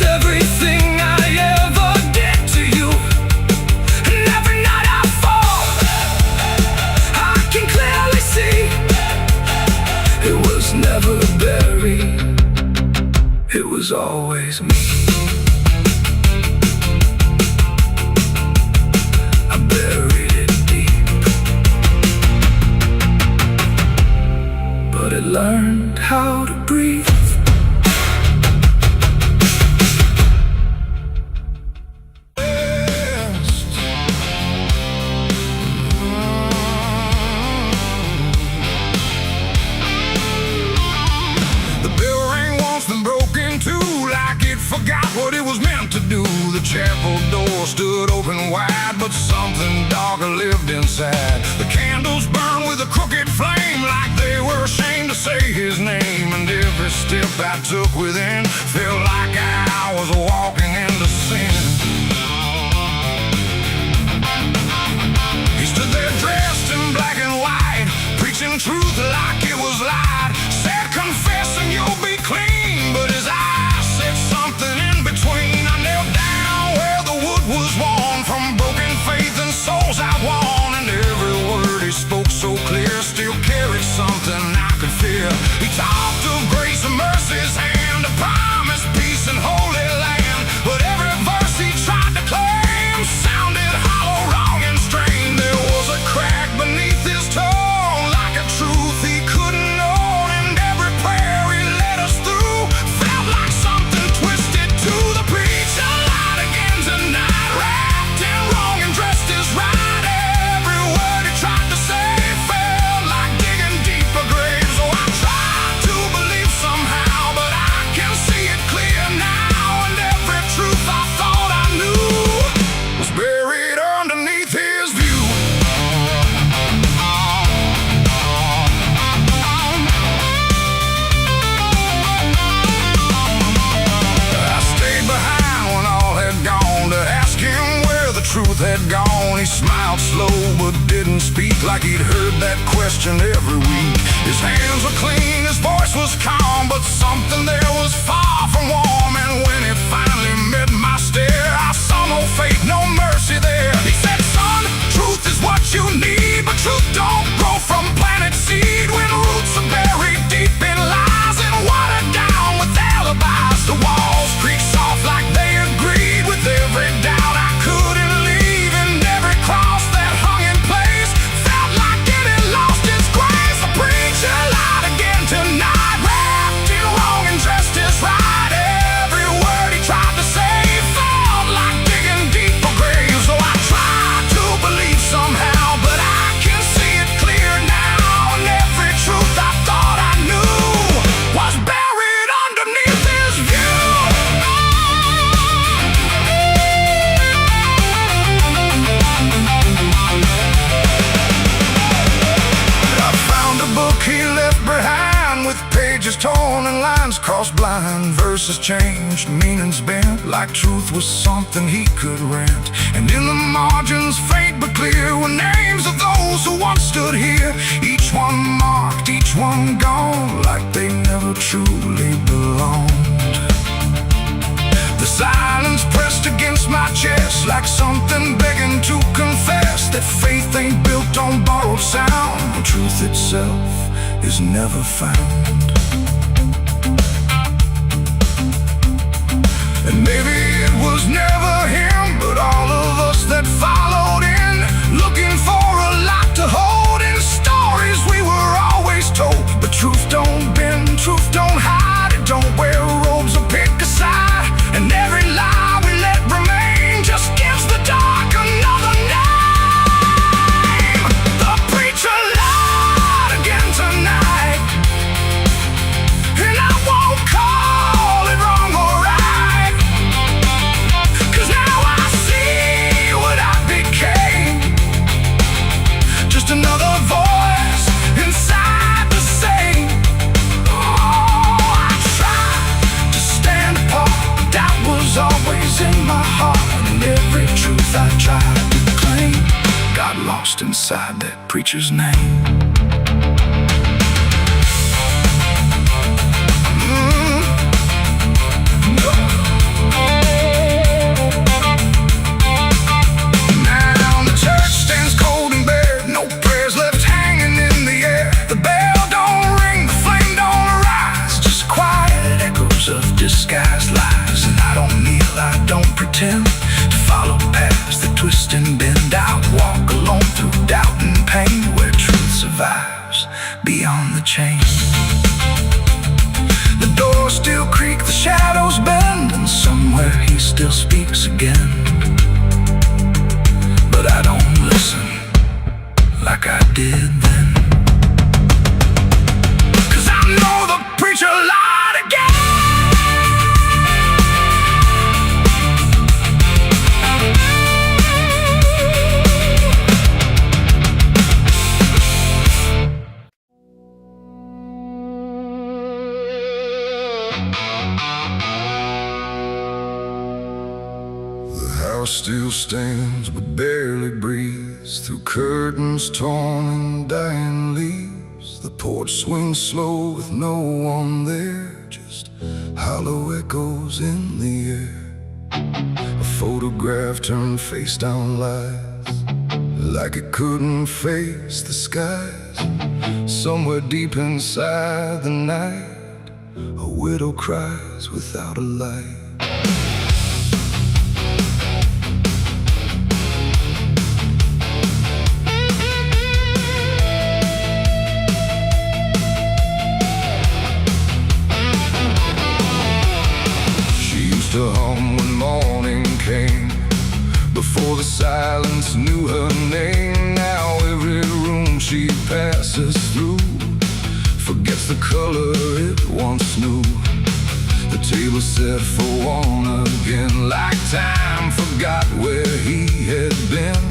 everything I ever did to you. And every night I fall, I can clearly see it was never buried, it was always me. I buried it deep, but it learned how to breathe. Forgot what it was meant to do. The chapel door stood open wide, but something darker lived inside. The candles burned with a crooked flame, like they were ashamed to say his name. And every step I took within felt like I was walking into sin. He stood there dressed in black and white, preaching truth like it was lied. Said, confess and you'll be clean, but his eyes said something in between. I knelt down where the wood was worn from broken faith and souls I'd won. And every word he spoke so clear still carried something I could feel. He talked of grace and mercy's hand, a promise, peace and holy land. But every verse he tried to claim sounded hollow, wrong and strained. There was a crack beneath his tone, like a truth he couldn't own. And every prayer he led us through felt like something twisted to the preacher. Light again tonight, wrapped in wrong and dressed as right. Every word he tried to say felt like digging deeper graves. So I tried to believe somehow, but I can see it clear now. And every truth I thought I knew was buried underneath his view. I stayed behind when all had gone to ask him where the truth had gone. He smiled slow but didn't speak, like he'd heard that question every week. His hands were clean, his voice was calm, but something there was far from warm. And when it finally met my stare, I saw no faith, no mercy there. He said, son, truth is what you need, but truth don't grow from planted seed. When roots are buried deep in lies and watered down with alibis, the walls creak soft like they agreed with every doubt I couldn't leave. And every cross that hung in place felt like it had lost its grace. The preacher lied again tonight, wrapped in wrong and dressed as right. Every word he tried to say felt like digging deeper graves. So I tried to believe somehow, but I can see it clear now. And every truth I thought I knew was buried underneath his view. I found a book he left behind, with pages torn and lines crossed blind. Verses changed, meanings bent, like truth was something he could rent. And in the margins, faint but clear, were names of those who once stood here. Each one marked, each one gone, like they never truly belonged. The silence pressed against my chest, like something begging to confess that faith ain't built on borrowed sound. The truth itself is never found. And maybe it was never him, but all of us that followed in, looking for a lot to hold in stories we were always told. But truth don't bend, truth don't hide, it don't wear robes or pick a side. And every lie we let remain just gives the dark another name. The preacher lied again tonight, and I won't call it wrong or right, 'cause now I see what I became. Just another voice inside the same. Oh, I tried to stand apart, but doubt was always in my heart. And every truth I tried to claim got lost inside that preacher's name. No. hours of disguised lies. And I don't kneel, I don't pretend to follow paths that twist and bend. I walk alone through doubt and pain, where truth survives beyond the chain. The doors still creak, the shadows bend, and somewhere he still speaks again. But I don't listen like I did then, 'cause I know the preacher lied again. The house still stands but barely breathes through curtains torn and dying leaves. The porch swings slow with no one there, just hollow echoes in the air. A photograph turned face down lies, like it couldn't face the skies. Somewhere deep inside the night, a widow cries without a light. To home when morning came, before the silence knew her name. Now every room she passes through forgets the color it once knew. The table set for one again, like time forgot where he had been.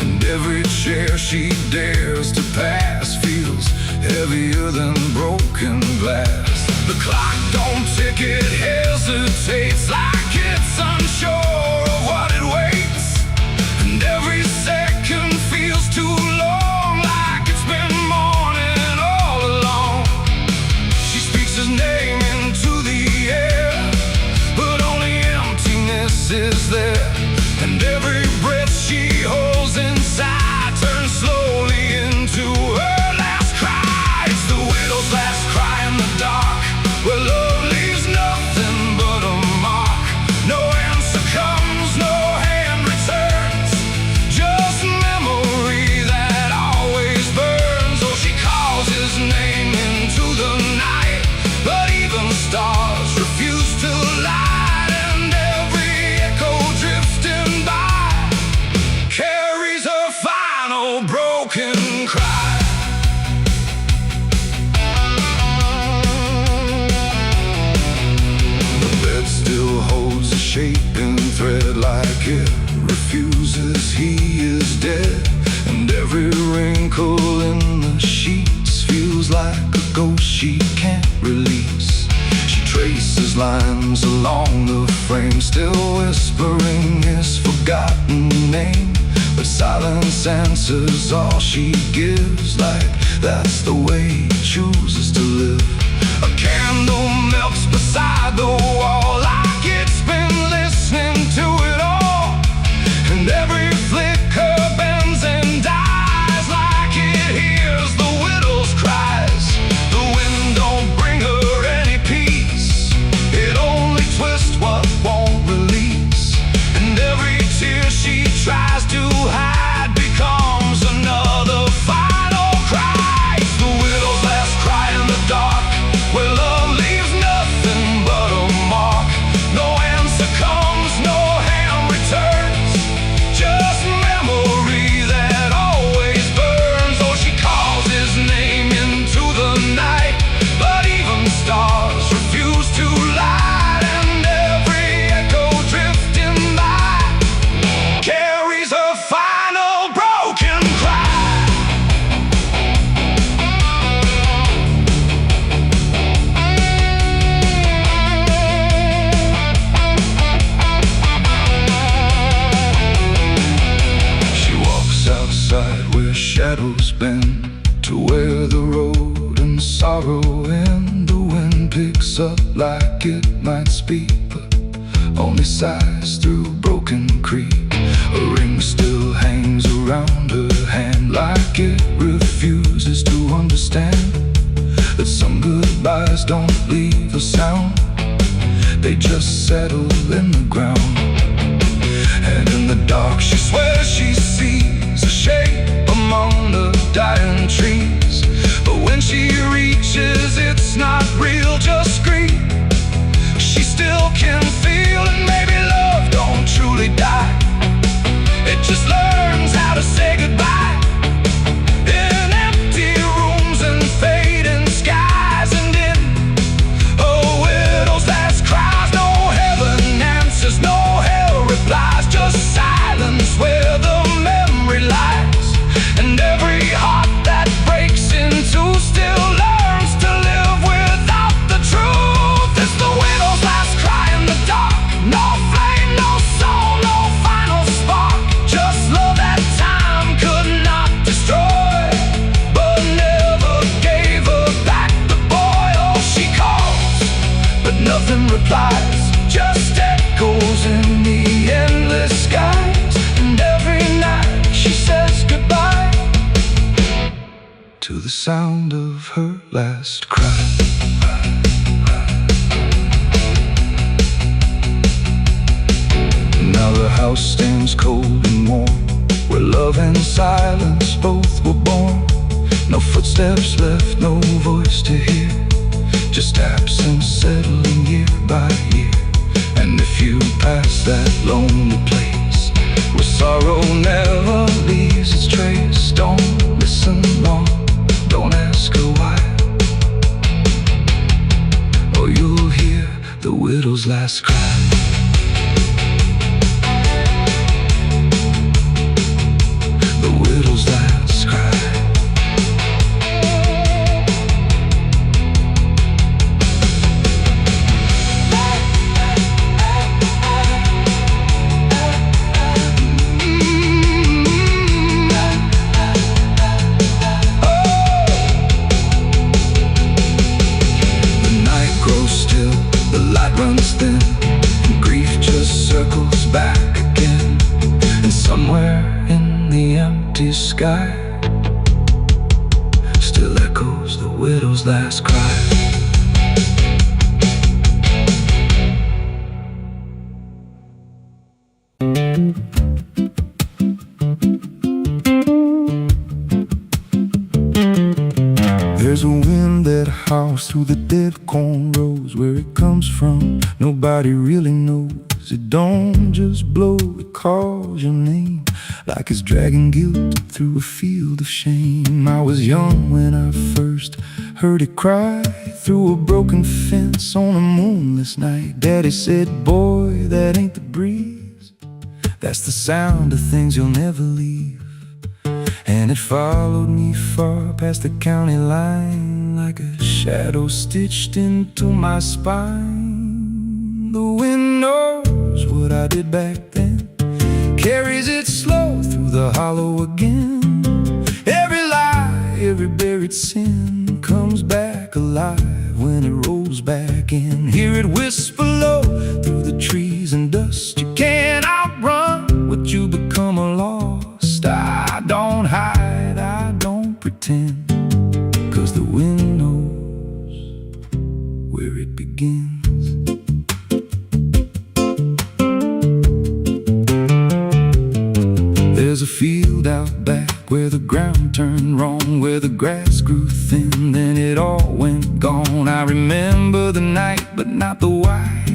And every chair she dares to pass feels heavier than broken glass. The clock don't tick, it hesitates, like it's unsure of what it waits. And every second feels too long, like it's been morning all along. She speaks his name into the air, but only emptiness is there. And every breath she holds inside turns slowly into her last cry. It's the widow's last cry in the dark, where love leaves nothing but a mark. No answer comes, no hand returns, just memory that always burns. Oh, she calls his name into the night, but even stars refuse to light. And every echo drifting by carries her final broken cry. Still holds a shaping thread, like it refuses he is dead. And every wrinkle in the sheets feels like a ghost she can't release. She traces lines along the frame, still whispering his forgotten name. But silence answers all she gives, like that's the way he chooses to live. A candle melts beside the wall, like it's been listening to it all. And every flicker bends and dies, like it hears the widow's cries. The wind don't bring her any peace, it only twists what won't release. And every tear she tries to hide becomes another final cry. It's the widow's last cry in the dark, where love leaves nothing but a mark. No answer comes, no hand returns, just memory that always burns. Oh, she calls his name into the night, but even stars refuse to light. And every echo drifting by carries her final broken cry. Outside where shadows bend, to where the road and sorrow end. The wind picks up like it might speak, but only sighs through broken creek. A ring still hangs around her hand, like it refuses to understand that some goodbyes don't leave a sound. they just settle in the ground. And in the dark she swears she sees a shape among the dying trees. But when she reaches, it's not real, just greed. She still can feel, and maybe love don't truly die. It just learns how to say goodbye. In empty rooms and fading skies, and in a widow's last cries. No heaven answers, no hell replies, just silence where the memory lies. And every heart that breaks in two still learns to live without the truth. It's the widow's last cry in the dark. No flame, no soul, no final spark. Just love that time could not destroy, but never gave her back the boy. Oh, she calls, but nothing replies, just echoes in the endless skies. And every night she says goodbye to the sound of her last cry. Now the house stands cold and warm, where love and silence both were born. No footsteps left, no voice to hear, just absence settling year by year. And if you pass that lonely place where sorrow never leaves its trace, don't listen long, don't ask her why, or you'll hear the widow's last cry. The widow's last cry. Runs thin, and grief just circles back again. And somewhere in the empty sky still echoes the widow's last cry. There's a wind that howls through the dead corn rows. Where it comes from, nobody really knows. It don't just blow, it calls your name, like it's dragging guilt through a field of shame. I was young when I first heard it cry through a broken fence on a moonless night. Daddy said, boy, that ain't the breeze, that's the sound of things you'll never leave. And it followed me far past the county line, like a shadow stitched into my spine. The wind knows what I did back then, carries it slow through the hollow again. Every lie, every buried sin comes back alive when it rolls back in. Hear it whisper low through the trees and dust. You can't outrun what you become lost. I don't hide, I don't pretend, 'cause the wind knows where it begins. There's a field out back where the ground turned wrong, where the grass grew thin, then it all went gone. I remember the night, but not the why,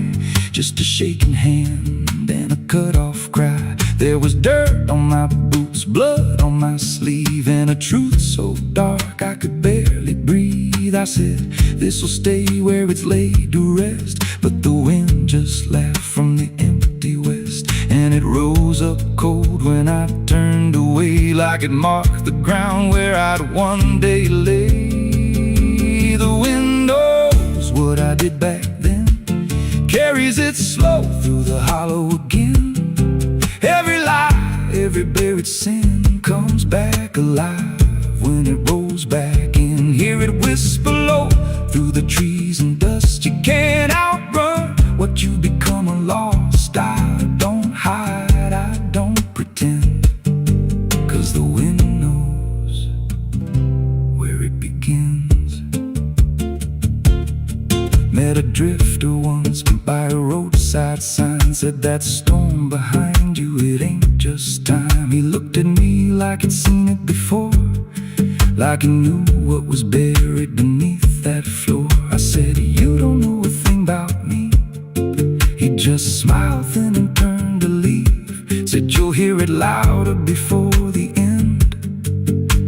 just a shaking hand and a cut-off cry. There was dirt on my boots, blood on my sleeve, and a truth so dark I could barely breathe. I said, this'll stay where it's laid to rest, but the wind just laughed from the empty west, and it rose up cold when I turned away, like it marked the ground where I'd one day lay. The wind knows what I did back then, carries it slow through the hollow again. Every lie, every buried sin comes back alive when it rolls back in. Hear it whisper low through the trees and dust. You can't outrun what you become lost. I don't hide, I don't pretend, 'cause the wind knows where it begins. Met a drifter once by a roadside sign said that storm behind you, it ain't just time. He looked at me like he'd seen it before, like he knew what was buried beneath that floor. I said, you don't know a thing about me. He just smiled then and turned to leave. Said, you'll hear it louder before the end.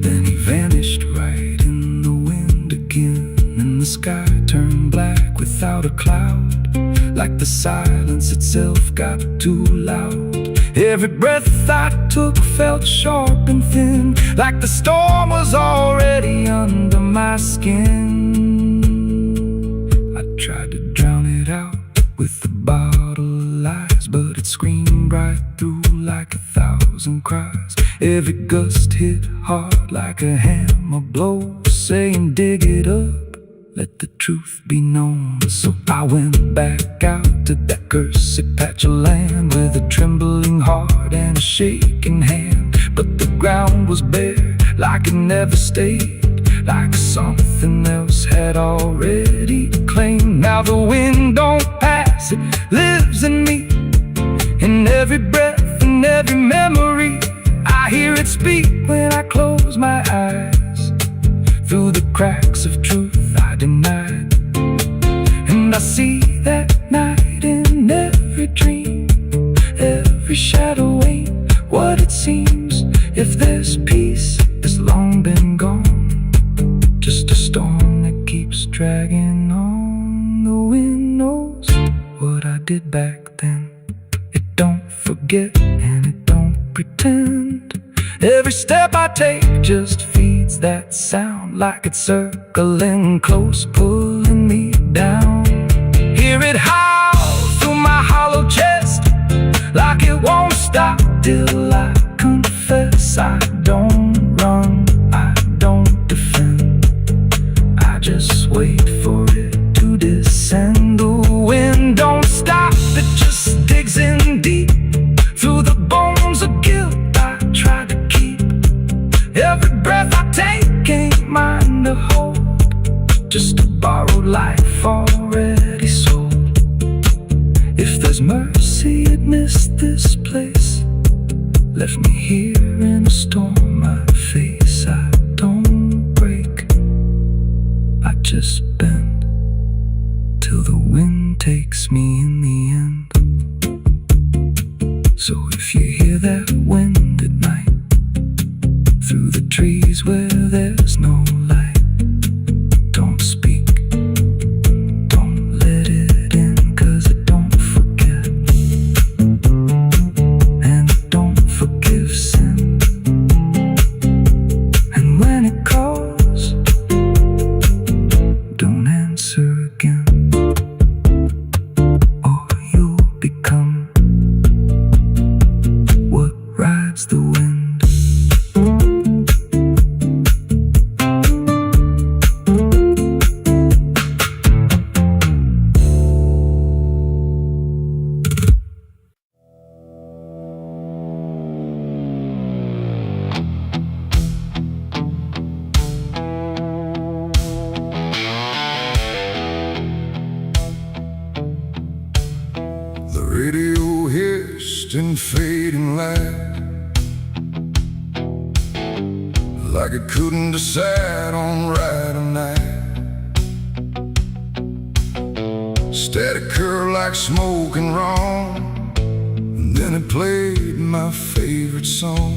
Then he vanished right in the wind again, and the sky turned black without a cloud, like the silence itself got too loud. Every breath I took felt sharp and thin, like the storm was already under my skin. I tried to drown it out with a bottle of lies, but it screamed right through like 1,000 cries. Every gust hit hard like a hammer blow, saying dig it up, let the truth be known. So I went back out to that cursed patch of land with a trembling heart and a shaking hand. But the ground was bare, like it never stayed, like something else had already claimed. Now the wind don't pass, it lives in me, in every breath and every memory. I hear it speak when I close my eyes, through the cracks of truth I denied. And I see that night in every dream, every shadow ain't what it seems. If there's peace, it's long been gone, just a storm that keeps dragging on. The wind knows what I did back then. It don't forget and it don't pretend. Every step I take just feeds that sound, like it's circling close, pulling me down. Hear it howl through my hollow chest, like it won't stop till I confess. I don't run, I don't defend, I just wait for it to descend. The wind don't stop, it just digs in deep, through the bones of guilt I try to keep. Every breath I take ain't mine to hold, just a borrowed life already sold. If there's mercy, it missed this place, left me here in a storm I face. I don't break, I just bend, till the wind takes me in the end. So if you hear that wind at night, through the trees where there's no light, don't speak, don't let it in, 'cause it don't forget, and it don't forgive sin. And when it calls, don't answer again, or you'll become what rides the wind. Radio hissed in fading light, like it couldn't decide on right or night. Static curl like smoke and wrong, and then it played my favorite song.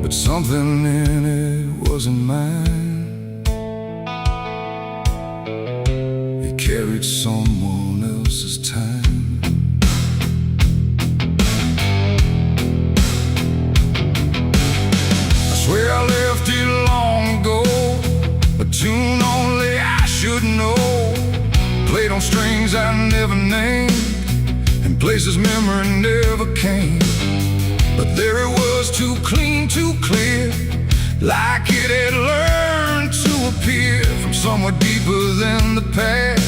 But something in it wasn't mine, carried someone else's time. I swear I left it long ago, a tune only I should know, played on strings I never named, and places memory never came. But there it was, too clean, too clear, like it had learned to appear from somewhere deeper than the past,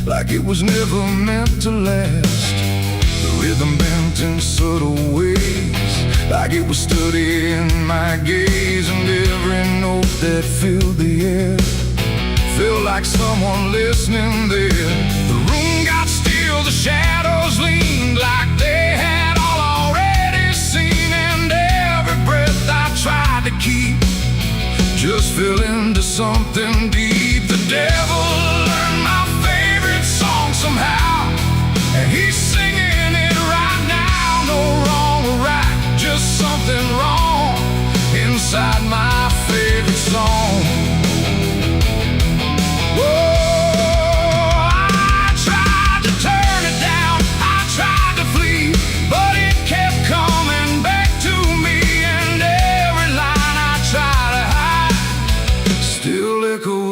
like it was never meant to last. The rhythm bent in subtle ways, like it was studying my gaze, and every note that filled the air feel like someone listening there. The room got still, the shadows leaned like they had all already seen. And every breath I tried to keep just fell into something deep. The devil learned my favorite song somehow, and he's singing it right now. No wrong or right, just something wrong inside my favorite song.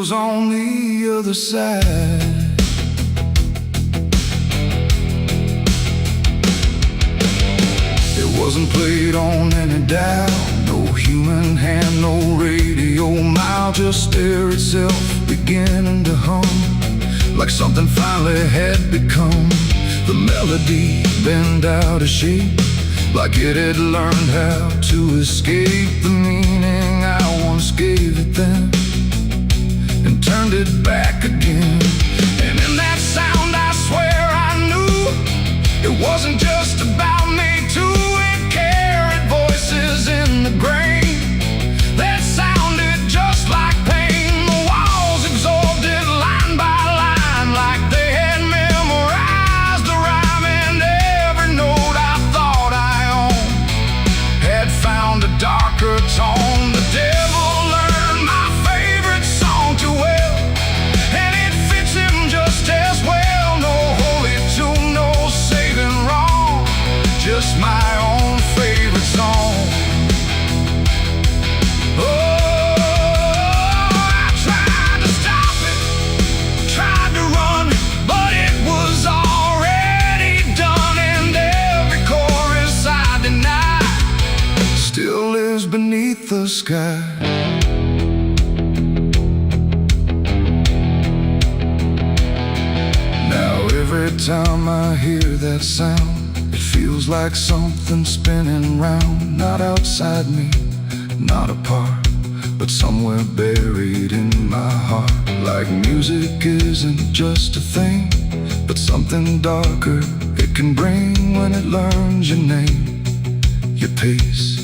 On the other side, it wasn't played on any dial, no human hand, no radio mile, just air itself beginning to hum like something finally had become. The melody bent out of shape, like it had learned how to escape the meaning I once gave it then, and turned it back again. And in that sound I swear I knew it wasn't just about me too. It carried voices in the grain that sounded just like pain. The walls absorbed it line by line, like they had memorized the rhyme. And every note I thought I owned had found a darker tone. The devil learned my favorite song too well, and it fits him just as well. No holy tune, no saving wrong, just my own favorite song. Oh, I tried to stop it, tried to run, but it was already done. And every chorus I deny still lives beneath the sky. Every time I hear that sound, it feels like something spinning round. Not outside me, not apart, but somewhere buried in my heart. Like music isn't just a thing, but something darker it can bring when it learns your name, your pace,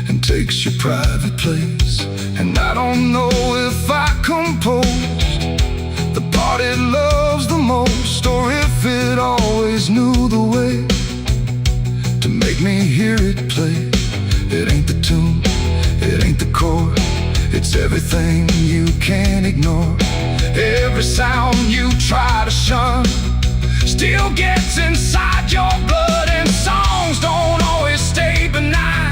and takes your private place. And I don't know if I composed the part it loves the most, or if it always knew the way to make me hear it play. It ain't the tune, it ain't the chord, it's everything you can't ignore. Every sound you try to shun still gets inside your blood. And songs don't always stay benign,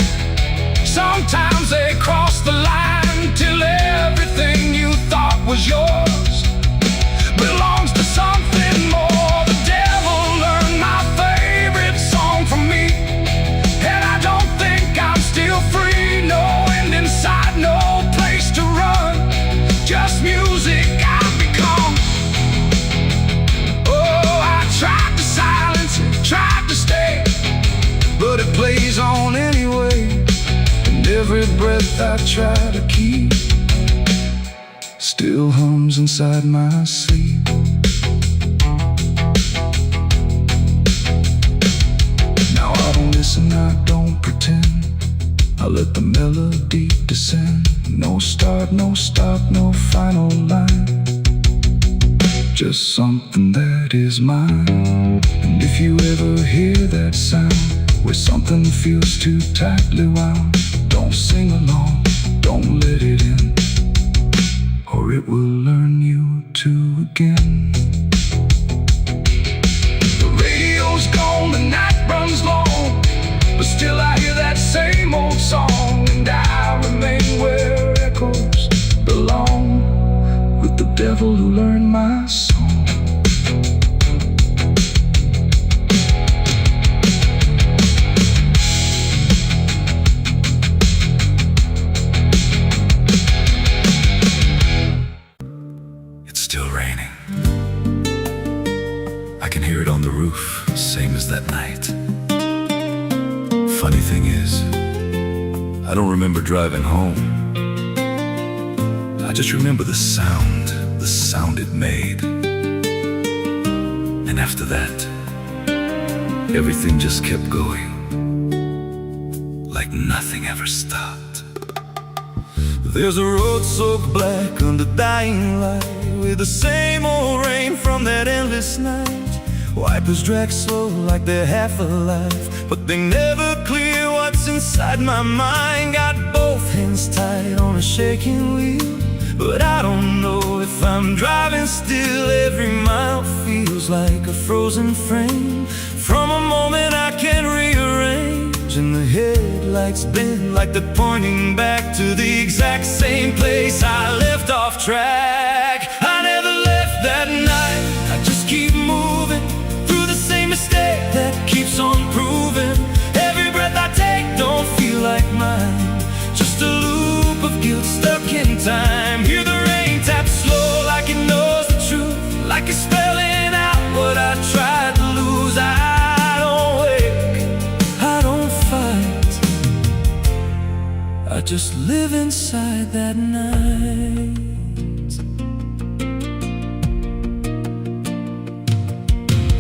sometimes they cross the line till everything you thought was yours belongs to something more. The devil learned my favorite song from me, and I don't think I'm still free. No end inside, no place to run, just music I've become. Oh, I tried to silence it, tried to stay, but it plays on anyway. And every breath I try to keep still hums inside my sleep. Now I don't listen, I don't pretend, I let the melody descend. No start, no stop, no final line, just something that is mine. And if you ever hear that sound where something feels too tightly wound, don't sing along, don't let it in, or it will learn you to again. The radio's gone, the night runs long, but still I hear that same old song. And I remain where echoes belong, with the devil who learned my song. On the roof, same as that night. Funny thing is, I don't remember driving home. I just remember the sound the sound it made. And after that, everything just kept going, like nothing ever stopped. There's a road so black under dying light, with the same old rain from that endless night. Wipers drag slow like they're half alive, but they never clear what's inside my mind. Got both hands tied on a shaking wheel, but I don't know if I'm driving still. Every mile feels like a frozen frame from a moment I can't rearrange. And the headlights bend like they're pointing back to the exact same place I left off track. I never left that night, I just keep moving through the same mistake that keeps on proving. Every breath I take don't feel like mine, just a loop of guilt stuck in time. Hear the rain tap slow like it knows the truth, like it's spelling out what I tried to lose. I don't wake, I don't fight, I just live inside that night.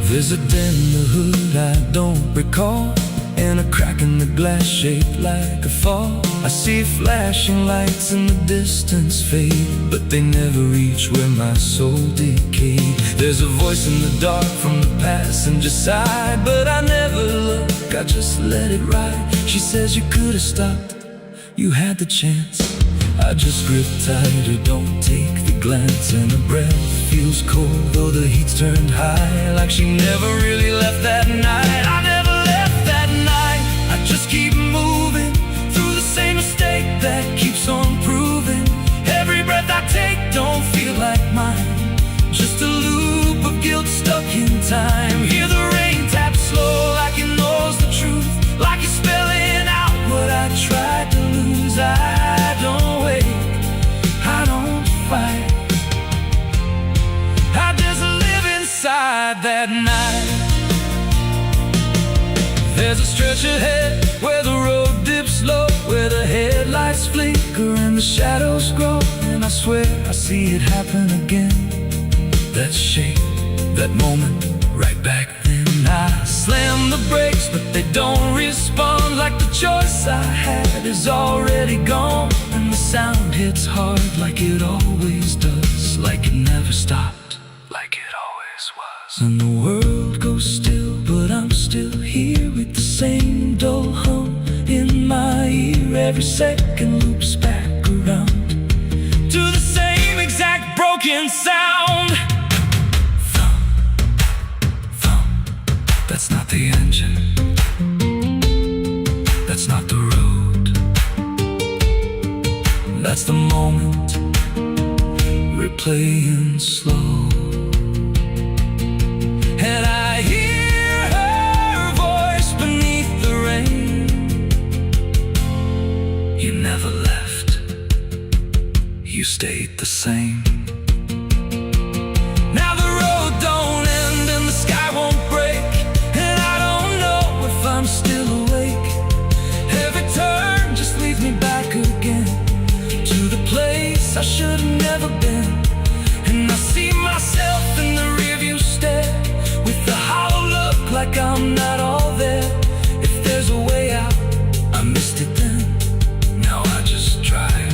There's a dent in the hood I don't recall, and a crack in the glass shaped like a fall. I see flashing lights in the distance fade, but they never reach where my soul decayed. There's a voice in the dark from the passenger side, but I never look, I just let it ride. She says you could have stopped, you had the chance. I just grip tighter, don't take the glance, and her breath feels cold though the heat's turned high, like she never really left that night. I never left that night, I just keep moving through the same mistake that keeps on proving. Every breath I take don't feel like mine, just a loop of guilt stuck in time. Hear the rain tap slow like it knows the truth, like it's spelling out what I tried to lose. I don't wait, I don't fight, I just live inside that night. There's a stretch ahead where the road dips low, where the headlights flicker and the shadows grow. And I swear I see it happen again, that shape, that moment, right back then. I slam the brakes but they don't respond, like the choice I had is already gone. And the sound hits hard like it always does, like it never stopped, like it always was. And the world goes still, but I'm still here with the same dull hum in my ear. Every second loops back around to the same exact broken sound. Thump, thump, that's not the engine, that's not the road, that's the moment replaying slow. And I hear her voice beneath the rain, you never left, you stayed the same. Now the road don't end and the sky won't break, and I don't know if I'm still awake. Every turn just leads me back again to the place I should have never been. And I see myself in the rearview stare, with the hollow look like I'm not all there. If there's a way out, I missed it then. Now I just drive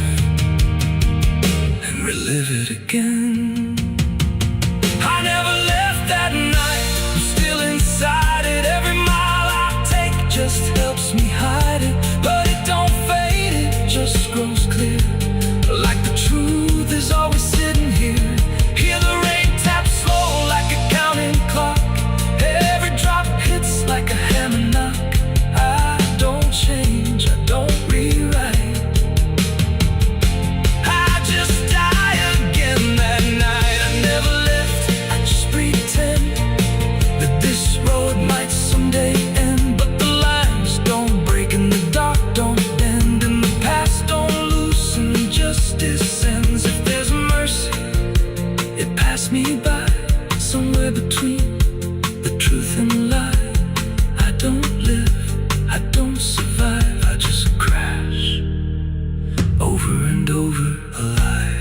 and relive it again. I never left that night, I'm still inside it. Every mile I take just helps me hide it, but it don't fade, it just grows clear, like the truth is always sitting here. Hear the rain tap slow like a counting clock, every drop hits like a hammer knock. I don't change, I don't rewrite, I just die again that night. I never left, I just pretend that this road might someday end. But the lines don't break and the dark don't bend, and the past don't loosen, justice ends. If there's mercy, it passed me by, somewhere between the truth and lie. I don't live, I don't survive, I just crash over and over alive.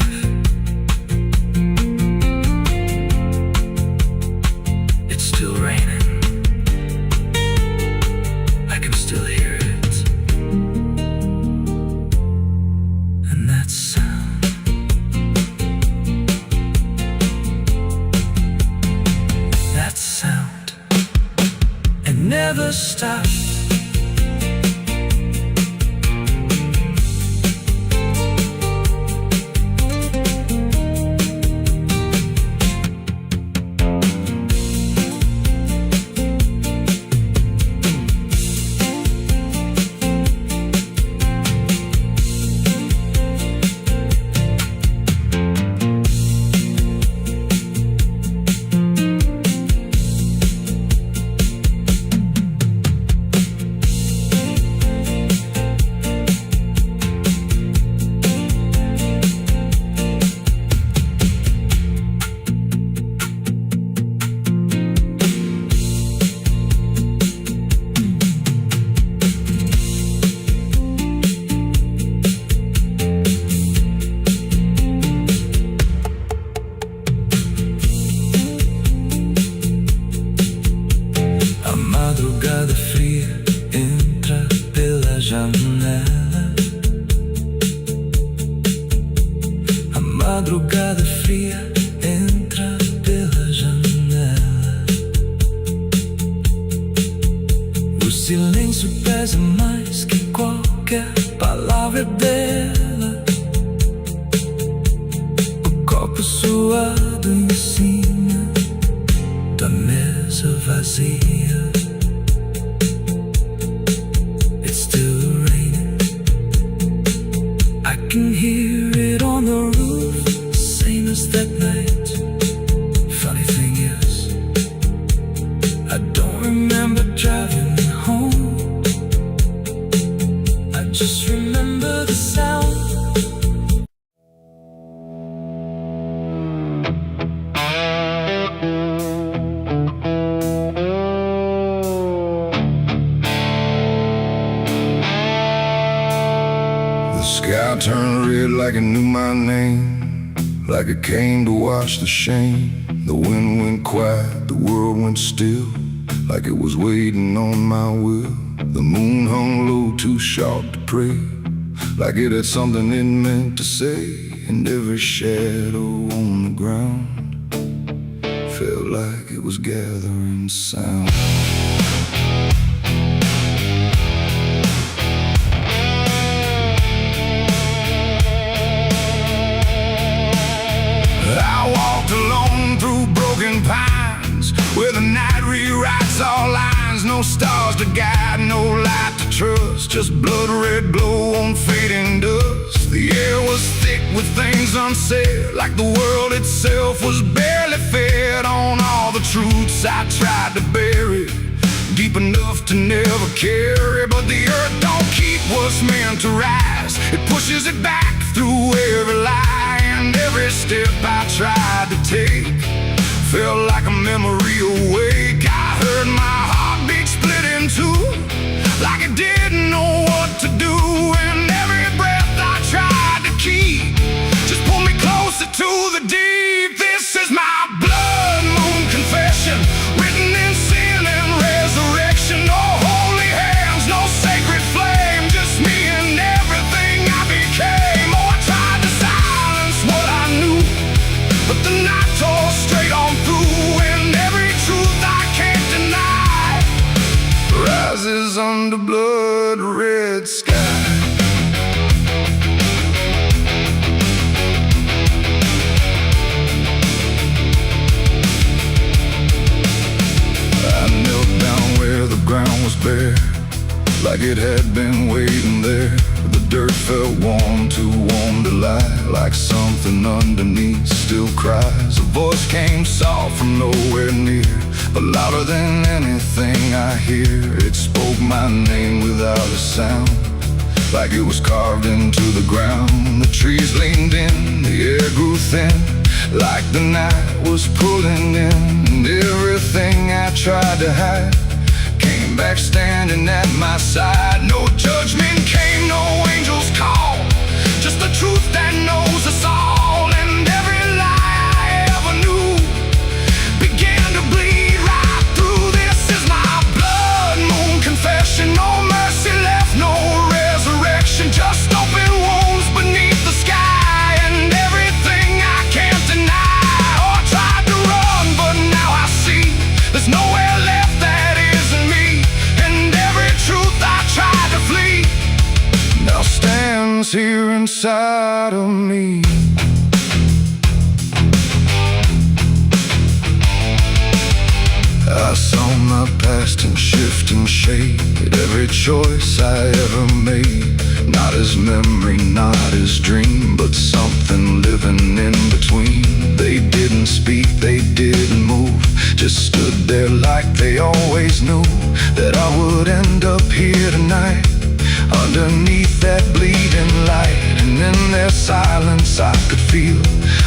never stopped. Madrugada fria entra pela janela. A madrugada fria entra pela janela. O silêncio pesa mais que qualquer palavra bela. O copo suado em cima da mesa vazia. I can hear it on the roof, same as that night. Funny thing is, I don't remember driving home. I just remember the sound. The sky turned red like it knew my name, like it came to wash the shame. The wind went quiet, the world went still, like it was waiting on my will. The moon hung low, too sharp to pray, like it had something it meant to say. And every shadow on the ground felt like it was gathering sound. I walked alone through broken pines, where the night rewrites all lines. No stars to guide, no light to trust, just blood red glow on fading dust. The air was thick with things unsaid, like the world itself was barely fed on all the truths I tried to bury, deep enough to never carry. But the earth don't keep what's meant to rise, it pushes it back through every lie. And every step I tried to take felt like a memory awake. I heard my heartbeat split in two, like it didn't know what to do. And every breath I tried to keep just pulled me closer to the deep. This is my blood moon confession, written in sin and resurrection. No holy hands, no sacred flame, just me and everything I became. Oh, I tried to silence what I knew, but the night tore straight on through. And every truth I can't deny rises under blood red sky. I knelt down where the ground was bare, like it had been waiting there. The dirt felt warm, too warm to lie, like something underneath still cries. A voice came soft from nowhere near, but louder than anything I hear. It spoke my name without a sound, like it was carved into the ground. The trees leaned in, the air grew thin, like the night was pulling in. And everything I tried to hide came back standing at my side. No judgment came, no angel's call, just the truth that knows us all. And every lie I ever knew began to bleed right through. This is my blood moon confession. No mercy left, no resurrection, just open wounds beneath the sky. And everything I can't deny. Oh, I tried to run, but now I see there's nowhere left that isn't me. inside of me. I saw my past in shifting shade, every choice I ever made. Not as memory, not as dream, but something living in between. They didn't speak, they didn't move, just stood there like they always knew that I would end up here tonight, underneath that bleeding light. And in their silence I could feel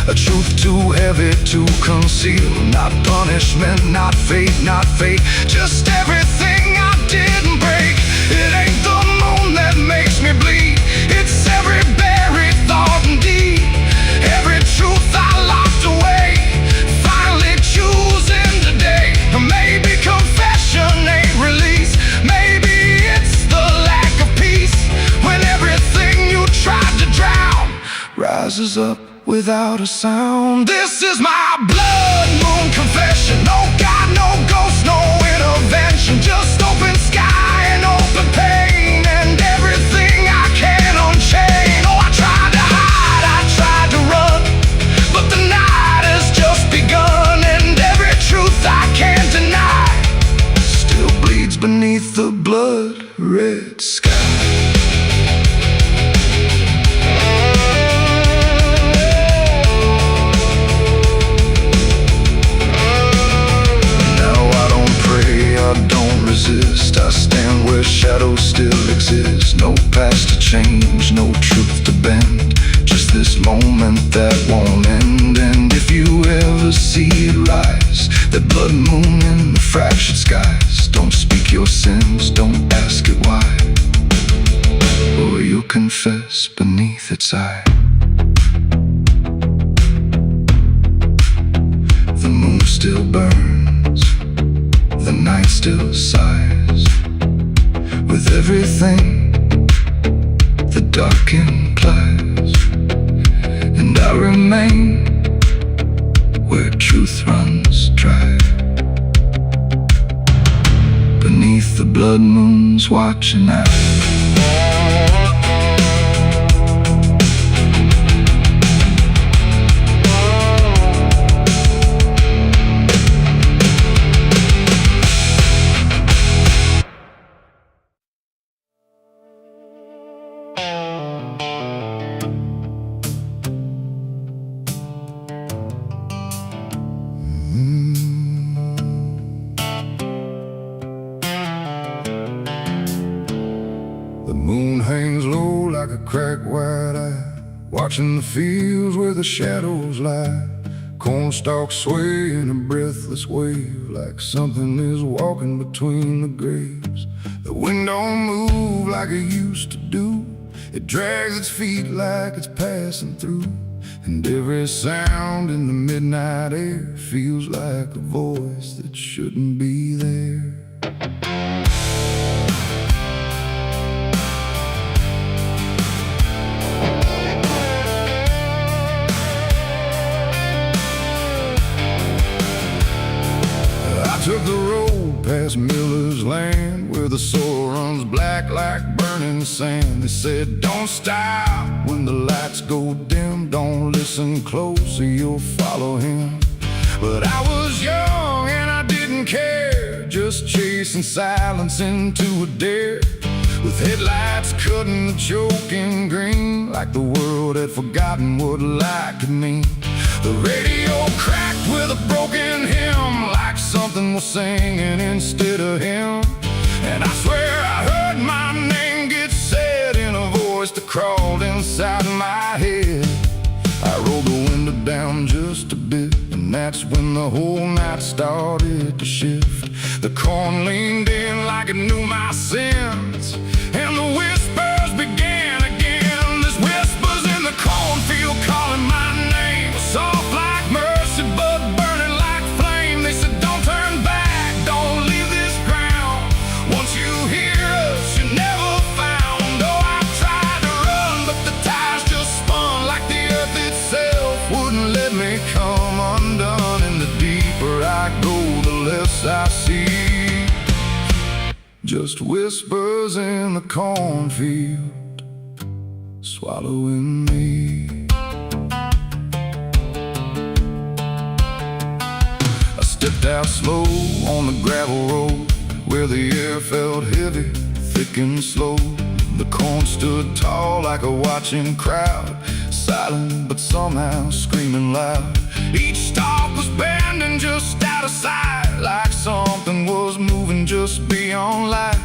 a truth too heavy to conceal. Not punishment, not fate, not fate, just everything I didn't break. It ain't the moon that makes me bleed, it's every buried thought and deed, every truth I locked away, finally choosing today. Maybe confession ain't release, maybe it's the lack of peace, when everything you tried to drown rises up without a sound. This is my blood moon confession. No God, no ghost, no intervention, just open sky and open pain, and everything I can unchain. Oh, I tried to hide, I tried to run, but the night has just begun, and every truth I can't deny still bleeds beneath the blood red sky. I stand where shadows still exist. No past to change, no truth to bend, just this moment that won't end. And if you ever see it rise, that blood moon in the fractured skies, don't speak your sins, don't ask it why, or you'll confess beneath its eye. The moon still burns, the night still sighs, with everything the dark implies. And I remain where truth runs dry, beneath the blood moon's watching eye. The moon hangs low like a cracked white eye, watching the fields where the shadows lie. Corn stalks sway in a breathless wave, like something is walking between the graves. The wind don't move like it used to do, it drags its feet like it's passing through. And every sound in the midnight air feels like a voice that shouldn't be there. I took the road past Miller's land, where the soil runs black like burning sand. They said, don't stop when the lights go dim, don't listen close or you'll follow him. But I was young and I didn't care, just chasing silence into a dare, with headlights cutting the choking green, like the world had forgotten what light could mean. The radio cracked with a broken hymn, like something was singing instead of him. And I swear I heard my name get said in a voice that crawled inside my head. I rolled the window down just a bit, and that's when the whole night started to shift. The corn leaned in like it knew my sins, and the whispers began again. There's whispers in the cornfield calling my name, soft like mercy but burning like flame. They said, don't turn back, don't leave this ground. Once you hear us, you never found. Oh, I tried to run, but the tires just spun, like the earth itself wouldn't let me come undone. And the deeper I go, the less I see, just whispers in the cornfield, swallowing me. I stepped out slow on the gravel road where the air felt heavy, thick and slow. The corn stood tall like a watching crowd, silent but somehow screaming loud. Each stalk was bending just out of sight, like something was moving just beyond light.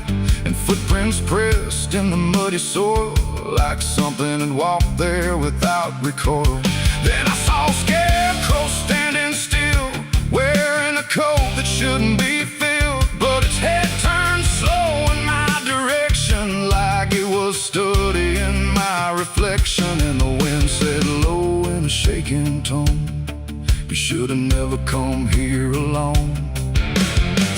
And footprints pressed in the muddy soil, like something had walked there without recoil. Then I saw a scarecrow standing still, wearing a coat that shouldn't be filled, but its head turned slow in my direction, like it was studying my reflection. And the wind said low in a shaking tone, "You should have never come here alone."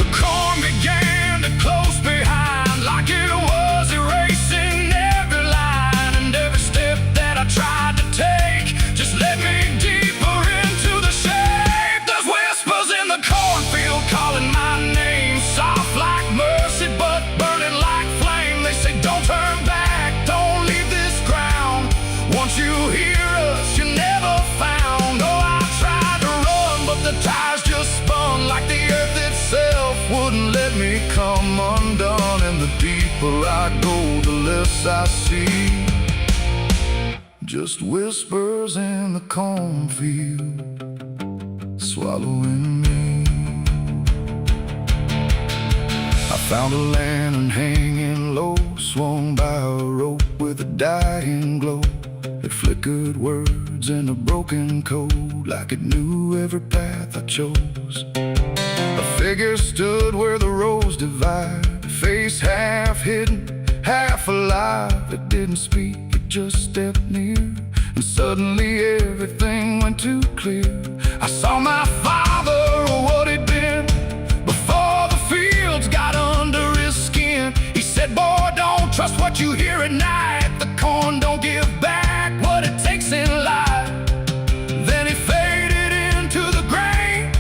The corn began to close behind, like it was erasing every line. And every step that I tried to take just led me deeper into the shade. There's whispers in the cornfield calling my name, soft like mercy but burning like flame. They say don't turn back, don't leave this ground. Once you hear us, you're never found. Oh, I tried to run, but the tires just spun, like the earth itself wouldn't let me come undone. And the deeper I go, the less I see, just whispers in the cornfield, swallowing me. I found a lantern hanging low, swung by a rope with a dying glow. It flickered words in a broken code, like it knew every path I chose. A figure stood where the roads divide, face half hidden, half alive. It didn't speak, it just stepped near, and suddenly everything went too clear. I saw my father, or what he'd been, before the fields got under his skin. He said, "Boy, don't trust what you hear at night. The corn don't give back what it takes in life." Then he faded into the grain,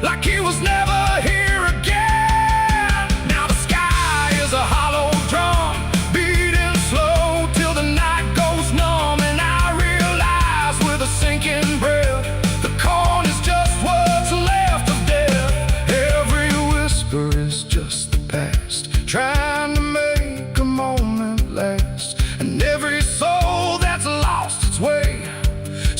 like he was never here again. Now the sky is a hollow drum, beating slow till the night goes numb. And I realize with a sinking breath, the corn is just what's left of death. Every whisper is just the past, trying to make a moment last. And every soul that's lost its way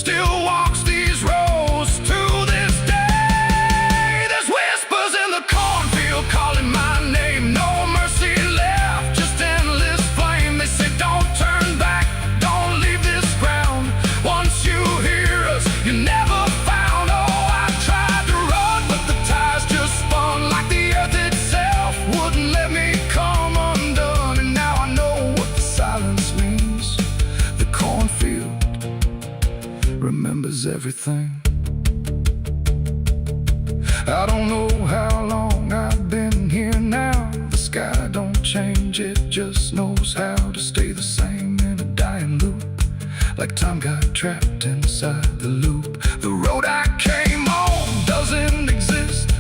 still walks these roads to this day. There's whispers in the cornfield calling my name, no mercy left, just endless flame. They say don't turn back, don't leave this ground. Once you hear us, you're never found. Oh, I tried to run, but the tires just spun, like the earth itself wouldn't let me come undone. And now I know what the silence means. The cornfield remembers everything. I don't know how long I've been here now. The sky don't change, it just knows how to stay the same in a dying loop, like time got trapped inside the loop. The road I came on doesn't exist,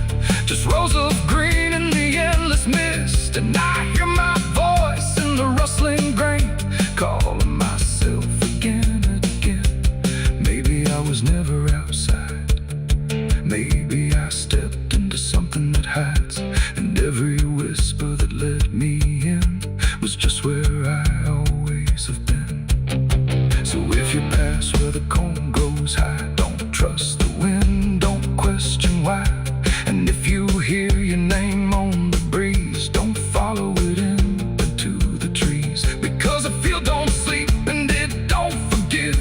just rows of green in the endless mist. And I hear my voice in the rustling grain, calling myself again and again. Maybe I was never outside, maybe I stepped into something that hides. And every whisper that let me in was just where I always have been. So if you pass where the corn grows high, don't trust the wind, don't question why. And if you hear your name on the breeze, don't follow it into the trees. Because the field don't sleep and it don't forgive,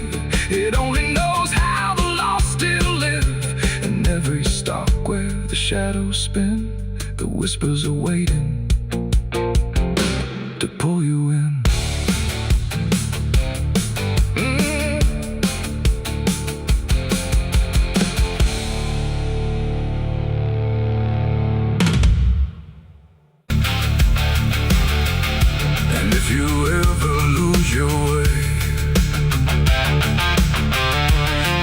it only knows how the lost still live. And every stalk where the shadows spin, the whispers are waiting to pull you in. And if you ever lose your way,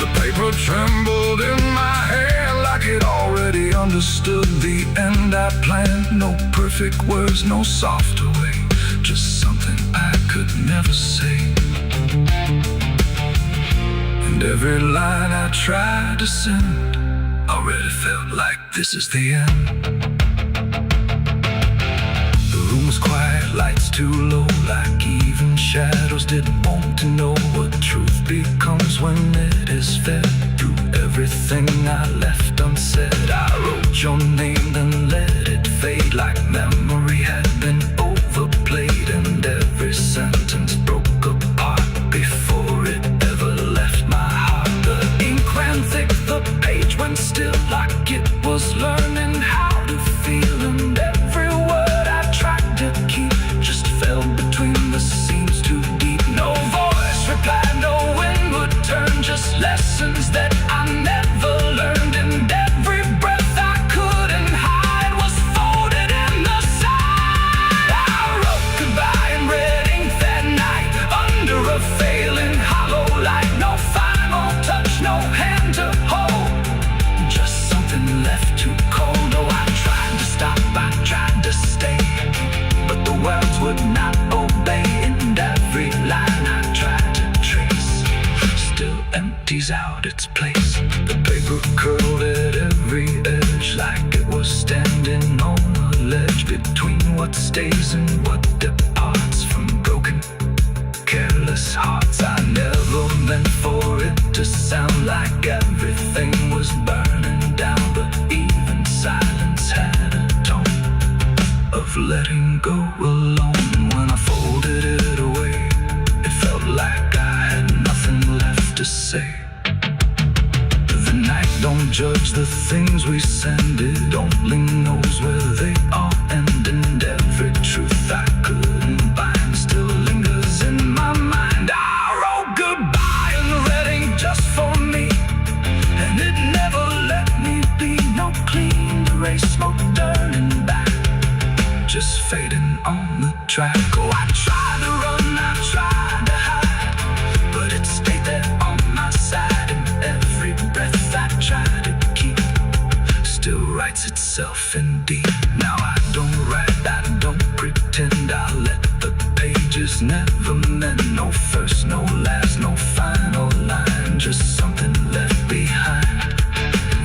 the paper trembled in my hand, like it already understood the end I planned. No perfect words, no softer way, just something I could never say. And every line I tried to send already felt like this is the end. The room was quiet, lights too low, like even shadows didn't want to know what truth becomes when it is fed. Through everything I left unsaid, I wrote your name, then let it fade like memory had been overplayed. And every sentence broke apart before it ever left my heart. The ink ran thick, the page went still, like it was learning how to feel. And every word I tried to keep just fell between the seams too deep. No voice replied, no wind would turn, just lessons that I never learned. And every breath I couldn't hide was folded in the side. I wrote goodbye in red ink that night, under a failing hollow light. No final touch, no hand to hold, just something left too cold. Oh, I tried to stop, I tried to stay, but the words would not obey. And every line I tried to trace still empties out its place. The paper curled at every edge, like it was standing on a ledge between what stays and what departs from broken, careless hearts. I never meant for it to sound like everything was burning down, but even silence had a tone of letting go alone. When I folded it away, it felt like I had nothing left to say. The night don't judge the things we send, it only knows where they all end. And every truth I couldn't bind still lingers in my mind. I wrote goodbye in red ink just for me, and it never let me be. No clean erase, smoke turning back, just fading on the track. Oh, I tried to run, I tried to hide, but it stayed there on my side. And every breath I tried to keep still writes itself in deep. Now I don't write, I don't pretend, I let the pages never meant no first, no last, no final line, just something left behind.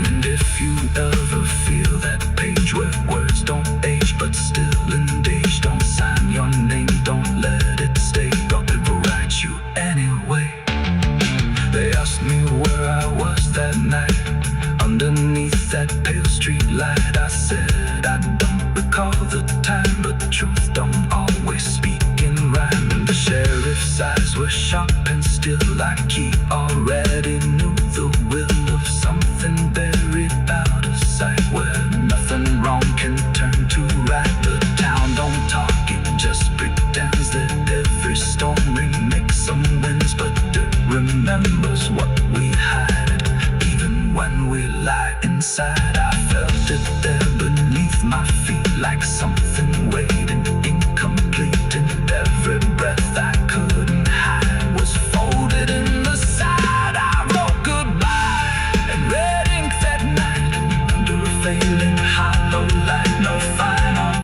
And if you ever feel that page where words don't age but still engage, don't sign your name, don't let it stay, God will write you anyway. They asked me where I was that night, underneath that pale street light. I said I don't recall the time, but the truth don't always speak in rhyme. And the sheriff's eyes were sharp and still, like he already knew the will of something buried out of sight, where nothing wrong can turn to right. The town don't talk, it just pretends that every storm remakes some winds, but it remembers what we hide. Even when we lie inside, I felt it there beneath my feet, like something waiting incomplete. And every breath I couldn't hide was folded in the side. I wrote goodbye in red ink that night, under a failing hollow light. No final.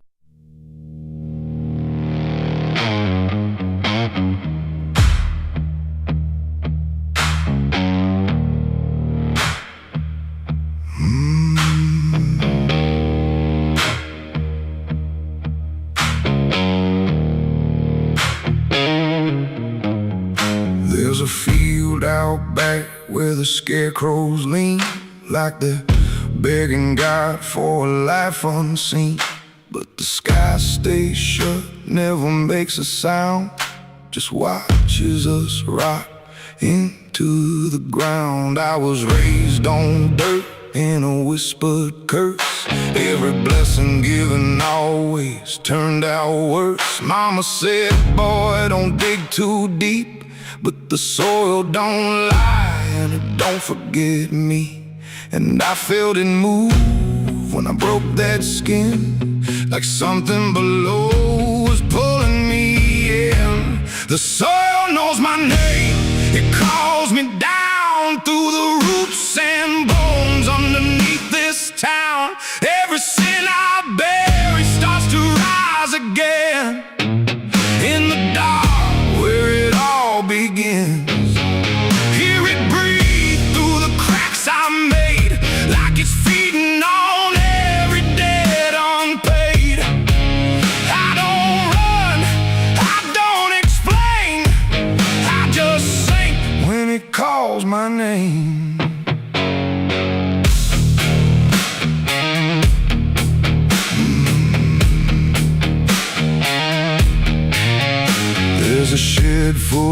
There's a field out back where the scarecrows lean, like they're begging God for a life unseen. But the sky stays shut, never makes a sound, just watches us rot into the ground. I was raised on dirt in a whispered curse, every blessing given always turned out worse. Mama said, boy, don't dig too deep, but the soil don't lie and it don't forget me. And I felt it move when I broke that skin, like something below was pulling me in. The soil knows my name, it calls me down through the roots and bones underneath this town. Every sin I bury starts to rise again in the dark where it all begins.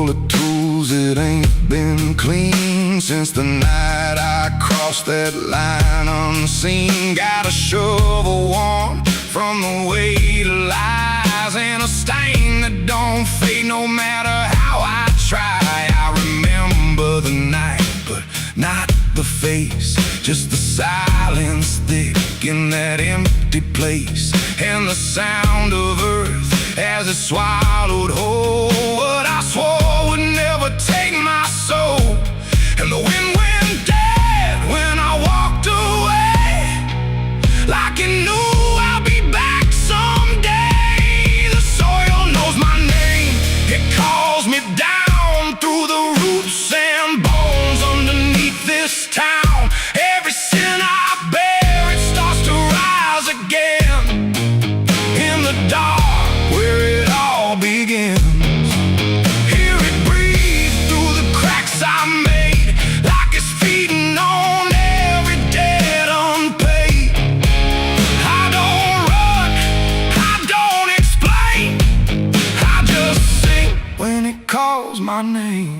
full of tools, it ain't been clean since the night I crossed that line unseen. Got a shovel worn from the weight of lies, and a stain that don't fade no matter how I try. I remember the night, but not the face, just the silence thick in that empty place, and the sound of earth as it swallowed whole what I swore would never take my soul. And the wind went dead when I walked away, like it knew I'll be back someday. The soil knows my name, it calls me down through the roots and bones underneath this town. Every sin I bear, it starts to rise again in the dark where it all begins. Hear it breathe through the cracks I made, like it's feeding on every debt unpaid. I don't run, I don't explain, I just sing when it calls my name.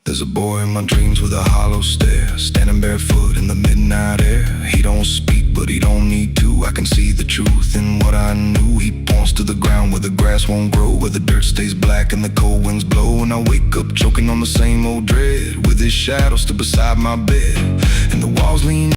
There's a boy in my dreams with a hollow stare, standing barefoot in the midnight air. He don't speak, but he don't need to. I can see the truth in what I knew. He points to the ground where the grass won't grow, where the dirt stays black and the cold winds blow. And I wake up choking on the same old dread, with his shadow still beside my bed, and the walls lean